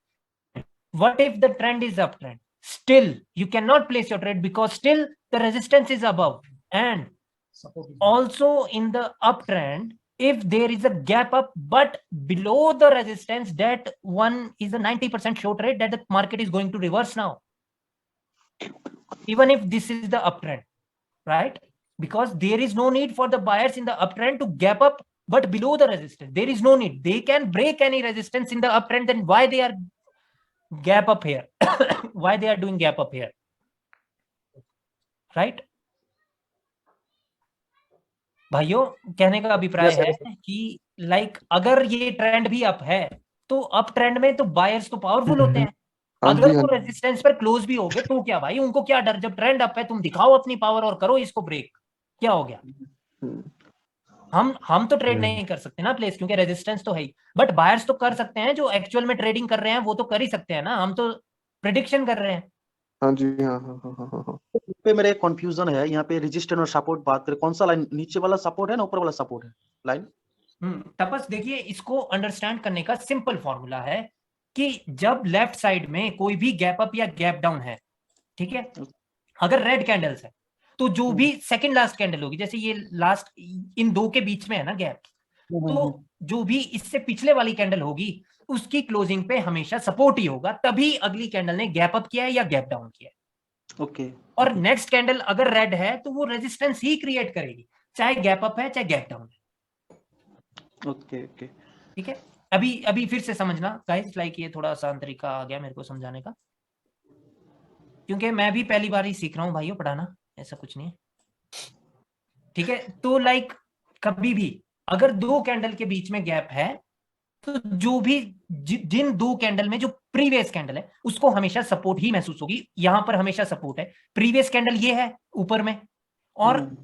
What if the trend is uptrend? Still you cannot place your trade because still the resistance is above, and also in the uptrend if there is a gap up but below the resistance, that one is a 90% short rate that the market is going to reverse now, even if this is the uptrend, right? Because there is no need for the buyers in the uptrend to gap up but below the resistance. There is no need. They can break any resistance in the uptrend, then why they are gap up here? Why they are doing gap up here, right? भाइयों कहने का अभिप्राय है कि like अगर ये trend भी up है तो अप ट्रेंड में तो बायर्स तो पावरफुल होते हैं, अगर वो रेजिस्टेंस पर क्लोज भी हो गए तो क्या भाई, उनको क्या डर? जब ट्रेंड अप है तुम दिखाओ अपनी पावर और करो इसको ब्रेक, क्या हो गया? हम तो ट्रेड नहीं कर सकते ना प्लेस, क्योंकि रेजिस्टेंस तो है ही, बट बायर्स तो कर सकते हैं, जो एक्चुअल में ट्रेडिंग कर रहे हैं वो तो कर ही सकते हैं ना, हम तो प्रेडिक्शन कर रहे हैं। हाँ जी, हाँ हाँ हाँ हाँ। पे मेरे कंफ्यूजन है, यहाँ पे रेजिस्टेंस और सपोर्ट बात करें, कौन सा लाइन, नीचे वाला सपोर्ट है ना ऊपर वाला सपोर्ट है लाइन? तपस देखिए, इसको अंडरस्टैंड करने का सिंपल फॉर्मूला है कि जब लेफ्ट साइड में कोई भी गैप अप या गैप डाउन है, ठीक है, अगर रेड कैंडल्स है तो जो भी सेकंड लास्ट कैंडल होगी, जैसे ये लास्ट इन दो के बीच में है ना गैप, तो जो भी इससे पिछले वाली कैंडल होगी उसकी क्लोजिंग पे हमेशा सपोर्ट ही होगा, तभी अगली कैंडल ने गैप अप किया है या गैप डाउन किया है। ओके। और नेक्स्ट कैंडल अगर रेड है तो वो रेजिस्टेंस ही क्रिएट करेगी, चाहे गैप अप है चाहे गैप डाउन है। ओके ओके, ठीक है, अभी फिर से समझना गाइस, लाइक ये थोड़ा आसान तरीका आ गया मेरे को समझाने का, क्योंकि मैं भी पहली बार ही सीख रहा हूँ भाइयों पढ़ाना, ऐसा कुछ नहीं है। ठीक है, तो लाइक कभी भी अगर दो कैंडल के बीच में गैप है तो जो भी जिन दो कैंडल में जो प्रीवियस कैंडल है उसको हमेशा सपोर्ट ही महसूस होगी। यहां पर हमेशा सपोर्ट है, प्रीवियस कैंडल ये है ऊपर में, और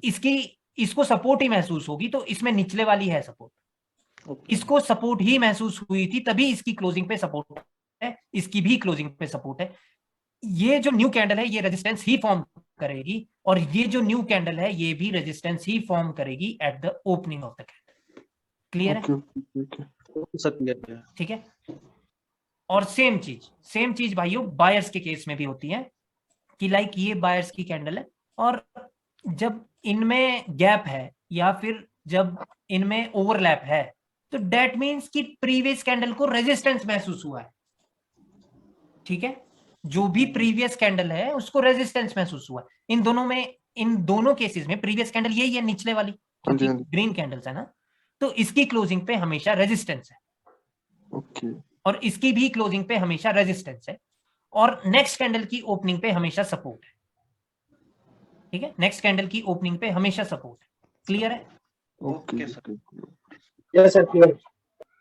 इसको सपोर्ट ही महसूस होगी, तो इसमें निचले वाली है सपोर्ट, इसको सपोर्ट ही महसूस हुई थी तभी इसकी क्लोजिंग पे सपोर्ट है, इसकी भी क्लोजिंग पे सपोर्ट है। ये जो न्यू कैंडल है ये रेजिस्टेंस ही फॉर्म करेगी, और ये जो न्यू कैंडल है ये भी रेजिस्टेंस ही फॉर्म करेगी at the opening of the candle. Clear है? ठीक है। और सेम चीज भाइयों बायर्स के केस में भी होती है कि लाइक ये बायर्स की कैंडल है, और जब इनमें गैप है या फिर जब इनमें ओवरलैप है तो डेट मीन्स कि प्रीवियस कैंडल को रेजिस्टेंस महसूस हुआ है। ठीक है, जो भी प्रीवियस कैंडल है उसको रेजिस्टेंस महसूस हुआ है। इन दोनों केसेस में प्रीवियस कैंडल यही है निचले वाली, क्योंकि ग्रीन कैंडल्स है ना, तो इसकी क्लोजिंग पे हमेशा रेजिस्टेंस है। ओके। और इसकी भी क्लोजिंग पे हमेशा रेजिस्टेंस है, और नेक्स्ट कैंडल की ओपनिंग पे हमेशा सपोर्ट है। ठीक है, नेक्स्ट कैंडल की ओपनिंग पे हमेशा सपोर्ट है। क्लियर है? Okay sir, yes sir clear.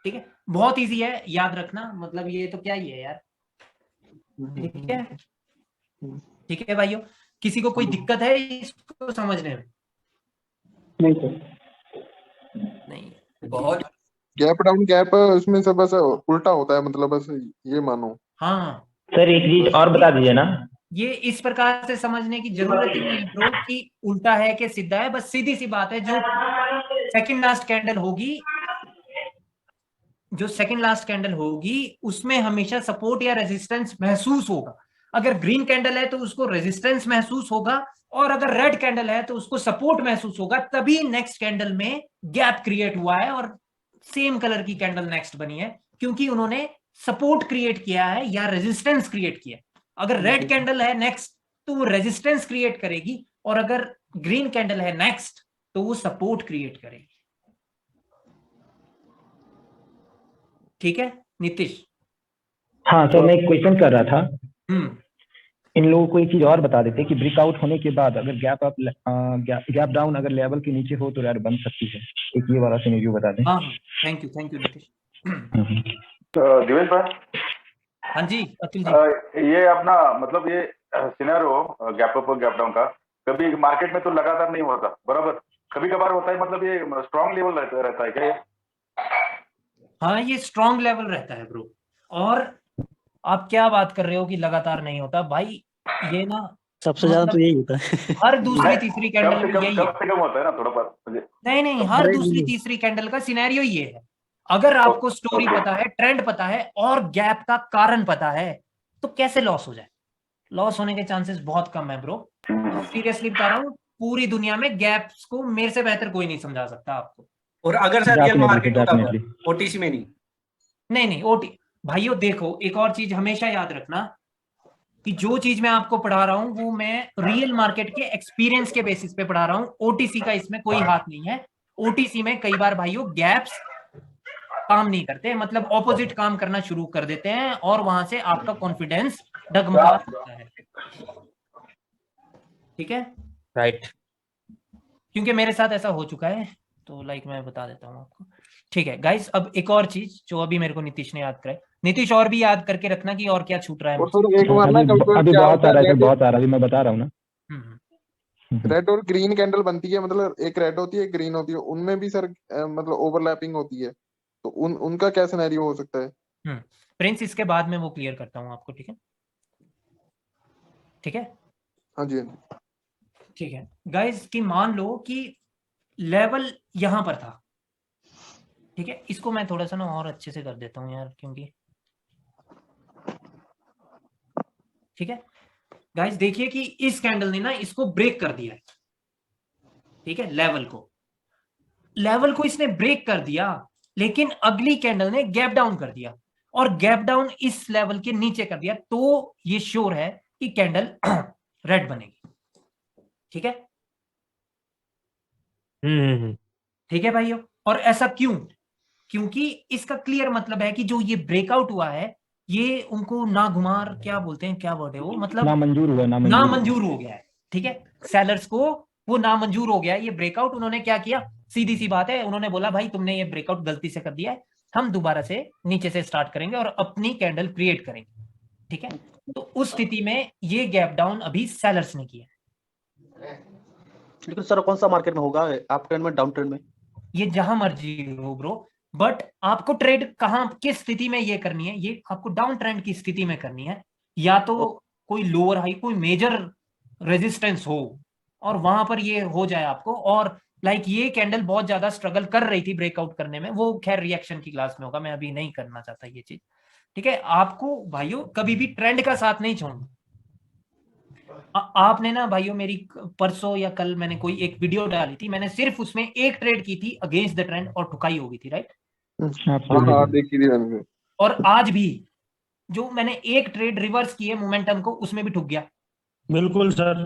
ठीक है, बहुत इजी है, याद रखना, मतलब ये तो क्या ही है यार। ठीक है, ठीक है भाइयों, किसी को कोई दिक्कत है इसको समझने में? नहीं सर, नहीं, बहुत गैप डाउन गैप उसमें सब बस उल्टा होता है, मतलब बस ये मानो। हाँ सर एक चीज और बता दीजिए ना, ये इस प्रकार से समझने की जरूरत ही नहीं है ब्रो कि उल्टा है कि सीधा है, बस सीधी सी बात है, जो सेकंड लास्ट कैंडल होगी, जो सेकंड लास्ट कैंडल होगी उसमें हमेशा सपोर्ट या रेजिस्टेंस महसूस होगा। अगर ग्रीन कैंडल है तो उसको रेजिस्टेंस महसूस होगा, और अगर रेड कैंडल है तो उसको सपोर्ट महसूस होगा, तभी नेक्स्ट कैंडल में गैप क्रिएट हुआ है और सेम कलर की कैंडल नेक्स्ट बनी है, क्योंकि उन्होंने सपोर्ट क्रिएट किया है या रेजिस्टेंस क्रिएट किया है। अगर रेड कैंडल है नेक्स्ट तो वो रेजिस्टेंस क्रिएट करेगी, और अगर ग्रीन कैंडल है नेक्स्ट तो वो सपोर्ट क्रिएट करेगी। ठीक है नीतीश? हाँ सर, मैं एक क्वेश्चन कर रहा था, इन लोगों को एक चीज और बता देते कि ब्रेकआउट होने के बाद अगर गैप डाउन अगर लेवल के नीचे हो तो यार बन सकती है, एक ये वाला सिनेरियो बता दें। हाँ थैंक यू नीतीश। दिवेश भाई। हाँ जी अतुल जी। ये अपना मतलब ये सिनेरियो गैप अप और गैप डाउन का कभी मार्केट में तो लगातार नहीं होता, बराबर, कभी कभार होता है, मतलब ये स्ट्रॉन्ग लेवल रहता है क्या ये? हाँ ये स्ट्रॉन्ग लेवल रहता है ब्रो। और आप क्या बात कर रहे हो कि लगातार नहीं होता भाई, ये ना सबसे ज्यादा तो यही होता है। हर दूसरी तीसरी कैंडल में यही है। कम से कम होता है ना थोड़ा बहुत? नहीं, हर दूसरी तीसरी कैंडल का सिनेरियो ये है। अगर आपको स्टोरी पता है, ट्रेंड पता है और गैप का कारण पता है तो कैसे लॉस हो जाए? लॉस होने के चांसेस बहुत कम है ब्रो, सीरियसली बता रहा हूँ। पूरी दुनिया में गैप्स को मेरे से बेहतर कोई नहीं समझा सकता आपको। और अगर सर रियल मार्केट होता है ओटीसी में नहीं ओटी भाइयों देखो, एक और चीज हमेशा याद रखना कि जो चीज मैं आपको पढ़ा रहा हूं वो मैं रियल मार्केट के एक्सपीरियंस के बेसिस पे पढ़ा रहा हूं। ओटीसी का इसमें कोई हाथ नहीं है। ओटीसी में कई बार भाइयों गैप्स काम नहीं करते, मतलब ऑपोजिट काम करना शुरू कर देते हैं, और वहां से आपका कॉन्फिडेंस डगमगा सकता है। ठीक है, राइट, क्योंकि मेरे साथ ऐसा हो चुका है, तो लाइक मैं बता देता हूँ आपको। ठीक है गाइस, अब एक और चीज जो अभी मेरे को नीतीश ने याद कराई, नीतीश और भी याद करके रखना कि और क्या छूट रहा है। एक बार ना अभी बहुत आ रहा है, बहुत आ रहा है, अभी मैं बता रहा हूँ ना। रेड और ग्रीन कैंडल बनती है, मतलब एक रेड होती है एक ग्रीन होती है, उनमें भी सर मतलब ओवरलैपिंग होती है, तो उनका क्या सिनेरियो हो सकता है? प्रिंस इसके बाद में वो क्लियर करता हूँ आपको। ठीक है, ठीक है। हाँ जी। ठीक है गाइस, कि मान लो कि लेवल यहां पर था, ठीक है, इसको मैं थोड़ा सा ना और अच्छे से कर देता हूं यार, क्योंकि ठीक है गाइस, देखिए कि इस कैंडल ने ना इसको ब्रेक कर दिया है, ठीक है, लेवल को इसने ब्रेक कर दिया, लेकिन अगली कैंडल ने गैप डाउन कर दिया और गैप डाउन इस लेवल के नीचे कर दिया, तो ये श्योर है कि कैंडल रेड बनेगी। ठीक है, ठीक है भाइयों। और ऐसा क्यों? क्योंकि इसका क्लियर मतलब है कि जो ये ब्रेकआउट हुआ है, ये उनको नागुमार, क्या बोलते हैं, क्या वर्ड है वो, मतलब नामंजूर हुआ, नामंजूर हो गया है। ठीक है, सेलर्स को वो नामंजूर हो गया है ये ब्रेकआउट। उन्होंने क्या किया, सीधी सी बात है, उन्होंने बोला भाई तुमने ये ब्रेकआउट गलती से कर दिया है, हम दोबारा से नीचे से स्टार्ट करेंगे और अपनी कैंडल क्रिएट करेंगे। ठीक है, तो उस स्थिति में ये गैप डाउन अभी सेलर्स ने किया। लेकिन सर कौन सा मार्केट में होगा, अप ट्रेंड में, डाउन ट्रेंड में? ये जहां मर्जी हो ब्रो, बट आपको ट्रेड कहां, किस स्थिति में ये करनी है, ये आपको डाउन ट्रेंड की स्थिति में करनी है, या तो कोई लोअर हाई, कोई मेजर रेजिस्टेंस हो और वहां पर ये हो जाए आपको। और लाइक ये कैंडल बहुत ज्यादा स्ट्रगल कर रही थी ब्रेकआउट करने में, वो खैर रिएक्शन की क्लास में होगा, मैं अभी नहीं करना चाहता ये चीज। ठीक है, आपको भाइयों कभी भी ट्रेंड का साथ नहीं छोड़ना। आपने ना भाइयों, मेरी परसों या कल मैंने कोई एक वीडियो डाली थी, मैंने सिर्फ उसमें एक ट्रेड की थी अगेंस्ट द ट्रेंड और ठुकाई हो गई थी, राइट? हाँ, देखी थी मैंने। और आज भी जो मैंने एक ट्रेड रिवर्स की है मोमेंटम को, उसमें भी ठुक गया। बिल्कुल सर।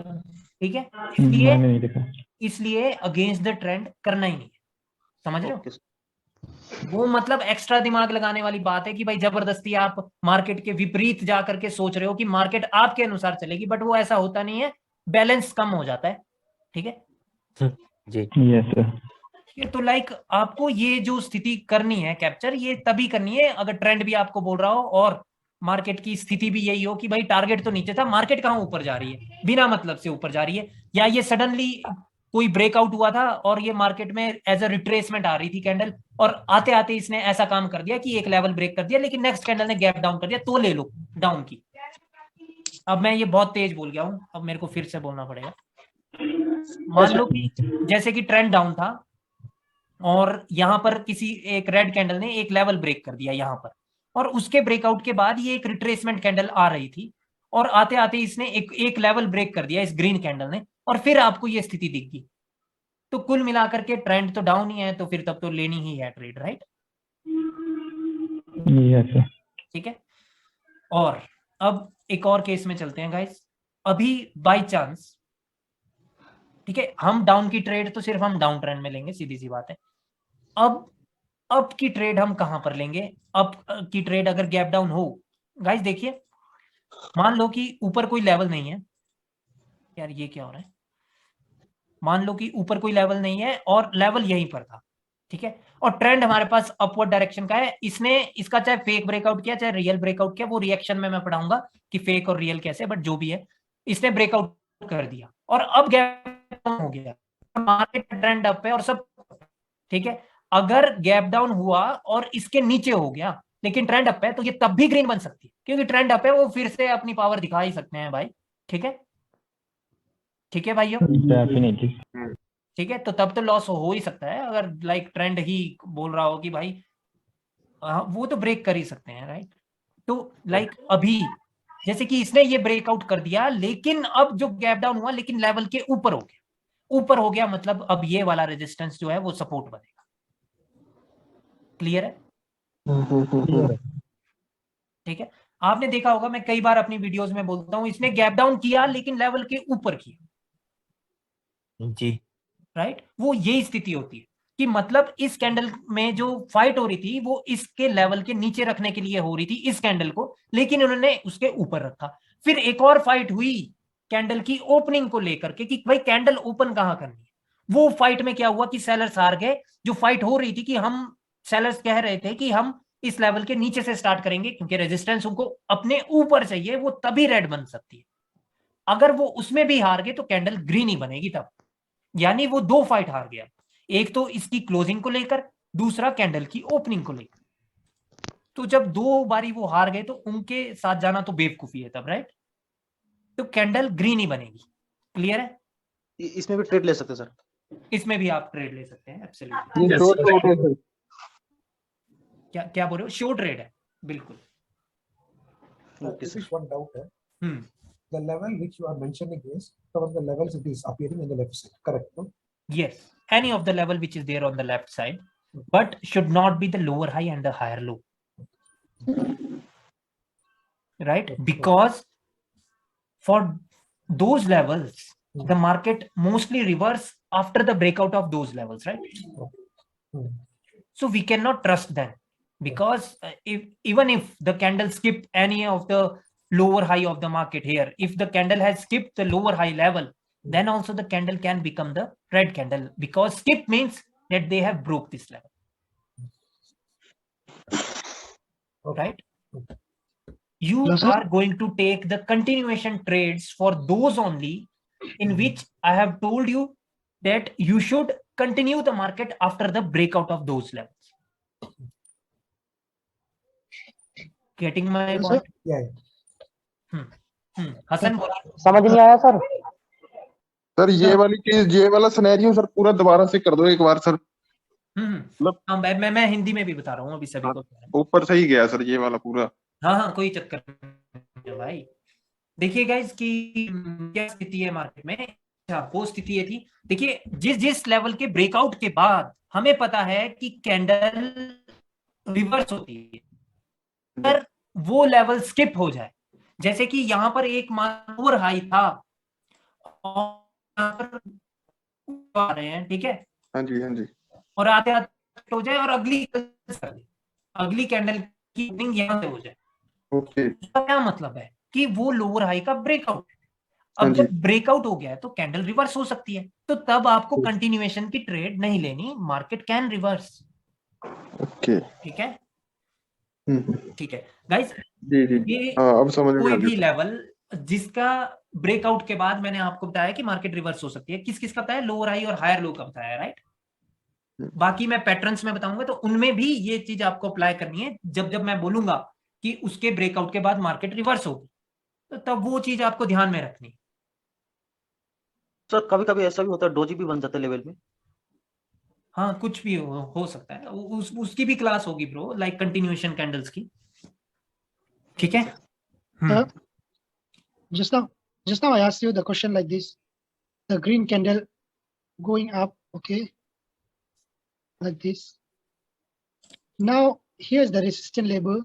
ठीक है, नहीं देखा। इसलिए अगेंस्ट द ट्रेंड करना ही नहीं है, समझ रहे हो? वो मतलब एक्स्ट्रा दिमाग लगाने वाली बात है कि भाई जबरदस्ती आप मार्केट के विपरीत जा करके सोच रहे हो कि मार्केट आपके अनुसार चलेगी, बट वो ऐसा होता नहीं है, बैलेंस कम हो जाता है। ठीक है जी, यस सर। तो लाइक आपको ये जो स्थिति करनी है कैप्चर, ये तभी करनी है अगर ट्रेंड भी आपको बोल रहा हो और मार्केट की स्थिति भी यही हो कि भाई टारगेट तो नीचे था, मार्केट कहां ऊपर जा रही है, बिना मतलब से ऊपर जा रही है, या ये सडनली कोई ब्रेकआउट हुआ था और ये मार्केट में एज अ रिट्रेसमेंट आ रही थी कैंडल, और आते आते इसने ऐसा काम कर दिया कि एक लेवल ब्रेक कर दिया, लेकिन नेक्स्ट कैंडल ने गैप डाउन कर दिया, तो ले लो डाउन की। अब मैं ये बहुत तेज बोल गया हूं, अब मेरे को फिर से बोलना पड़ेगा। मान लो कि जैसे कि ट्रेंड डाउन था और यहां पर किसी एक रेड कैंडल ने एक लेवल ब्रेक कर दिया यहां पर, और उसके ब्रेकआउट के बाद ये एक रिट्रेसमेंट कैंडल आ रही थी और आते आते इसने एक लेवल ब्रेक कर दिया इस ग्रीन कैंडल ने, और फिर आपको ये स्थिति दिख गई, तो कुल मिलाकर के ट्रेंड तो डाउन ही है, तो फिर तब तो लेनी ही है ट्रेड, राइट? यस। ठीक है, और अब एक और केस में चलते हैं गाइस। अभी बाय चांस, ठीक है, हम डाउन की ट्रेड तो सिर्फ हम डाउन ट्रेंड में लेंगे, सीधी सी बात है। अब की ट्रेड हम कहां पर लेंगे? अब की ट्रेड अगर गैप डाउन हो, गाइस देखिए, मान लो कि ऊपर कोई लेवल नहीं है, यार ये क्या हो रहा है, मान लो कि ऊपर कोई लेवल नहीं है और लेवल यहीं पर था, ठीक है, और ट्रेंड हमारे पास अपवर्ड डायरेक्शन का है, इसने इसका चाहे फेक ब्रेकआउट किया चाहे रियल ब्रेकआउट किया, वो रिएक्शन में मैं पढ़ाऊंगा कि फेक और रियल कैसे, बट जो भी है इसने ब्रेकआउट कर दिया और अब गैप डाउन हो गया, मार्केट ट्रेंड अप है और सब ठीक है। अगर गैप डाउन हुआ और इसके नीचे हो गया लेकिन ट्रेंड अप है, तो ये तब भी ग्रीन बन सकती है, क्योंकि ट्रेंड अप है, वो फिर से अपनी पावर दिखा ही सकते हैं भाई। ठीक है, ठीक है भाइयों, ठीक है, तो तब तो लॉस हो ही सकता है अगर लाइक ट्रेंड ही बोल रहा हो कि भाई वो तो ब्रेक कर ही सकते हैं, राइट? तो लाइक अभी जैसे कि इसने ये ब्रेकआउट कर दिया, लेकिन अब जो गैप डाउन हुआ लेकिन लेवल के ऊपर हो गया, ऊपर हो गया मतलब अब ये वाला रेजिस्टेंस जो है वो सपोर्ट बनेगा। क्लियर है? ठीक है, आपने देखा होगा, मैं कई बार अपनी वीडियोस में बोलता हूं, इसने गैप डाउन किया लेकिन लेवल के ऊपर किया जी, राइट? वो यही स्थिति होती है कि मतलब इस कैंडल में जो फाइट हो रही थी वो इसके लेवल के नीचे रखने के लिए हो रही थी इस कैंडल को, लेकिन उन्होंने उसके ऊपर रखा। फिर एक और फाइट हुई कैंडल की ओपनिंग को लेकर के कि भाई कैंडल ओपन कहां करनी है। वो फाइट में क्या हुआ कि सेलर्स हार गए। जो फाइट हो रही थी कि हम सेलर्स कह रहे थे कि हम इस लेवल के नीचे से स्टार्ट करेंगे क्योंकि रेजिस्टेंस उनको अपने ऊपर चाहिए, वो तभी रेड बन सकती है। अगर वो उसमें भी हार गए तो कैंडल ग्रीन ही बनेगी तब। यानी वो दो फाइट हार गया, एक तो इसकी क्लोजिंग को लेकर, दूसरा कैंडल की ओपनिंग को लेकर। तो जब दो बारी वो हार गए तो उनके साथ जाना तो बेवकूफी है तब, राइट? तो कैंडल ग्रीन ही बनेगी। क्लियर है? इसमें भी ट्रेड ले सकते हैं सर? इसमें भी आप ट्रेड ले सकते हैं, एब्सोल्युटली। ये शॉर्ट ट्रेड है सर। क्या क्या बोल रहे हो? शो ट्रेड है, बिल्कुल। One doubt है। The level which you are mentioning is some of the levels it is appearing on the left side, correct? No? Yes, any of the level which is there on the left side, but should not be the lower high and the higher low, right? Because for those levels, the market mostly reverse after the breakout of those levels, right? So we cannot trust them, because even if the candle skip any of the lower high of the market here, if the candle has skipped the lower high level, then also the candle can become the red candle, because skip means that they have broke this level. Right? You are going to take the continuation trades for those only in which I have told you that you should continue the market after the breakout of those levels. Getting my point? Yeah. Hasan समझ नहीं आया sir. Sir ये वाली चीज, ये वाला scenario sir पूरा दोबारा से कर दो एक बार सर। मैं हिंदी में भी बता रहा हूँ अभी सभी को। ऊपर से ही गया सर ये वाला पूरा। हाँ, कोई चक्कर नहीं भाई। देखिए गाइस कि क्या स्थिति है मार्केट में। अच्छा, वो स्थिति ये थी, देखिए जिस लेवल के ब्रेकआउट के बाद हमें पता है कि कैंडल रिवर्स होती है, अगर वो लेवल स्किप हो जाए, जैसे कि यहाँ पर एक ओवर हाई था और आ रहे हैं, ठीक है? हाँ जी, हाँ जी। और आते आते हो जाए और अगली कैंडल की ओपनिंग यहाँ से हो जाए। ओके। इसका क्या मतलब है कि वो लोअर हाई का ब्रेकआउट, अब जब ब्रेकआउट हो गया है तो कैंडल रिवर्स हो सकती है, तो तब आपको कंटिन्यूएशन की ट्रेड नहीं लेनी, मार्केट कैन रिवर्स। ओके, ठीक है, ठीक है गाइस। जी अब समझ में आ कोई गया। भी लेवल जिसका ब्रेकआउट के बाद मैंने आपको बताया कि मार्केट रिवर्स हो सकती है, किस किस का बताया? लोअर हाई और हायर लो का बताया, राइट? बाकी मैं पैटर्न्स में बताऊंगा तो उनमें भी ये चीज आपको अप्लाई करनी है। जब जब मैं बोलूंगा कि उसके ब्रेकआउट के बाद मार्केट रिवर्स होगी, तो तब वो चीज आपको ध्यान में रखनी। सर कभी कभी ऐसा भी होता है, डोजी भी बन जाता है लेवल में। हाँ, कुछ भी हो सकता है, उसकी भी क्लास होगी ब्रो, लाइक कंटिन्यूएशन कैंडल्स की। ठीक है। Just now I asked you the question like this: the green candle going up, okay, like this. Now here's the resistance level.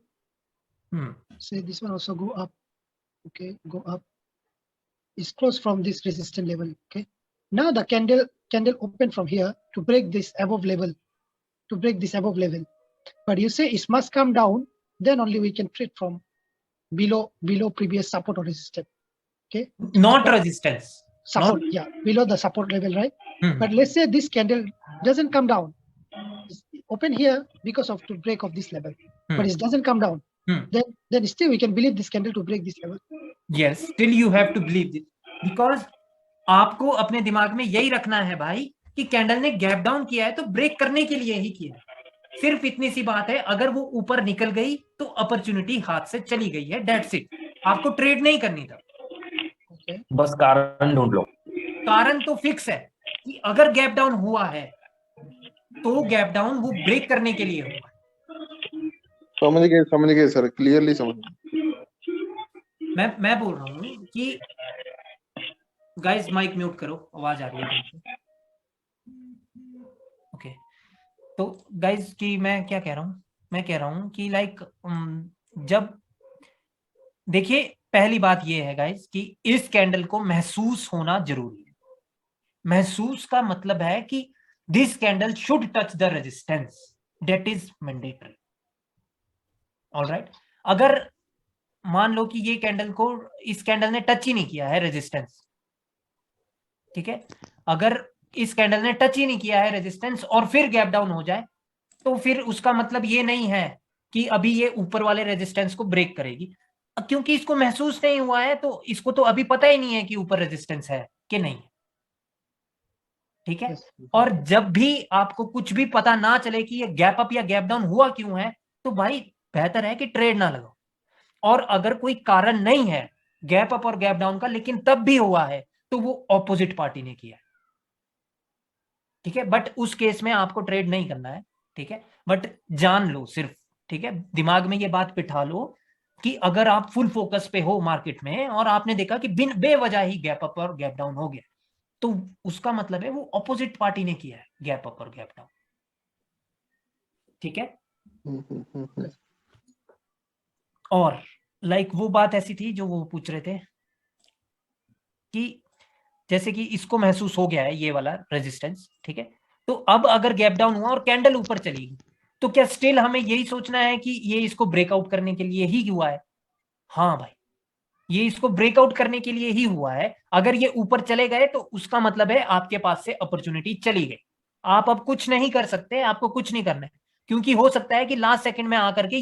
Say this one also go up, okay, go up. It's close from this resistance level, okay. Now the candle open from here to break this above level, but you say it must come down, then only we can trade from below previous support or resistance, okay. Not resistance, support, yeah, below the support level, right? But let's say this candle doesn't come down, it's open here because of to break of this level, but it doesn't come down. Then still we can believe this candle to break this level. Yes, still you have to believe this, because आपको अपने दिमाग में यही रखना है भाई कि candle ने गैप डाउन किया है तो ब्रेक करने के लिए ही किया है। सिर्फ इतनी सी बात है, अगर वो ऊपर निकल गई तो अपॉर्चुनिटी हाथ से चली गई है, दैट्स इट। आपको ट्रेड नहीं करनी था, बस कारण ढूंढ लो। कारण तो फिक्स है कि अगर गैप डाउन हुआ है तो गैप डाउन वो ब्रेक करने के लिए हुआ है। समझ गए सर, क्लियरली समझ गए। मैं बोल रहा हूँ कि गाइस माइक म्यूट करो, आवाज आ रही है। ओके, तो गाइस कि मैं क्या कह रहा हूँ, मैं कह रहा हूँ कि लाइक जब देखिए, पहली बात ये है गाइस कि इस कैंडल को महसूस होना जरूरी है। महसूस का मतलब है कि this candle should touch the resistance, that is mandatory. Alright, अगर मान लो कि ये कैंडल को इस कैंडल ने टच ही नहीं किया है रेजिस्टेंस, ठीक है, अगर इस कैंडल ने टच ही नहीं किया है रेजिस्टेंस और फिर गैप डाउन हो जाए, तो फिर उसका मतलब ये नहीं है कि अभी ये ऊपर वाले रेजिस्टेंस को ब्रेक करेगी, क्योंकि इसको महसूस नहीं हुआ है, तो इसको तो अभी पता ही नहीं है कि ऊपर रेजिस्टेंस है कि नहीं। ठीक है, और जब भी आपको कुछ भी पता ना चले कि ये गैप अप या गैप डाउन हुआ क्यों है, तो भाई बेहतर है कि ट्रेड ना लगाओ। और अगर कोई कारण नहीं है गैप अप और गैप डाउन का, लेकिन तब भी हुआ है, तो वो ऑपोजिट पार्टी ने किया है। ठीक है, बट उस केस में आपको ट्रेड नहीं करना है, ठीक है, बट जान लो सिर्फ, ठीक है, दिमाग में ये बात बिठा लो कि अगर आप फुल फोकस पे हो मार्केट में और आपने देखा कि बिन बेवजह ही गैप अप और गैप डाउन हो गया, तो उसका मतलब है वो ऑपोजिट पार्टी ने किया है गैप अप और गैप डाउन, ठीक है। और लाइक वो बात ऐसी थी जो वो पूछ रहे थे कि जैसे कि इसको महसूस हो गया है ये वाला रेजिस्टेंस, ठीक है, तो अब अगर गैप डाउन हुआ और कैंडल ऊपर चली गई, तो क्या स्टिल हमें यही सोचना है कि ये इसको ब्रेकआउट करने के लिए ही हुआ है? हाँ भाई, ये इसको ब्रेकआउट करने के लिए ही हुआ है। अगर ये ऊपर चले गए तो उसका मतलब है आपके पास से अपॉर्चुनिटी चली गई, आप अब कुछ नहीं कर सकते, आपको कुछ नहीं करना है, क्योंकि हो सकता है कि लास्ट सेकंड में आकर के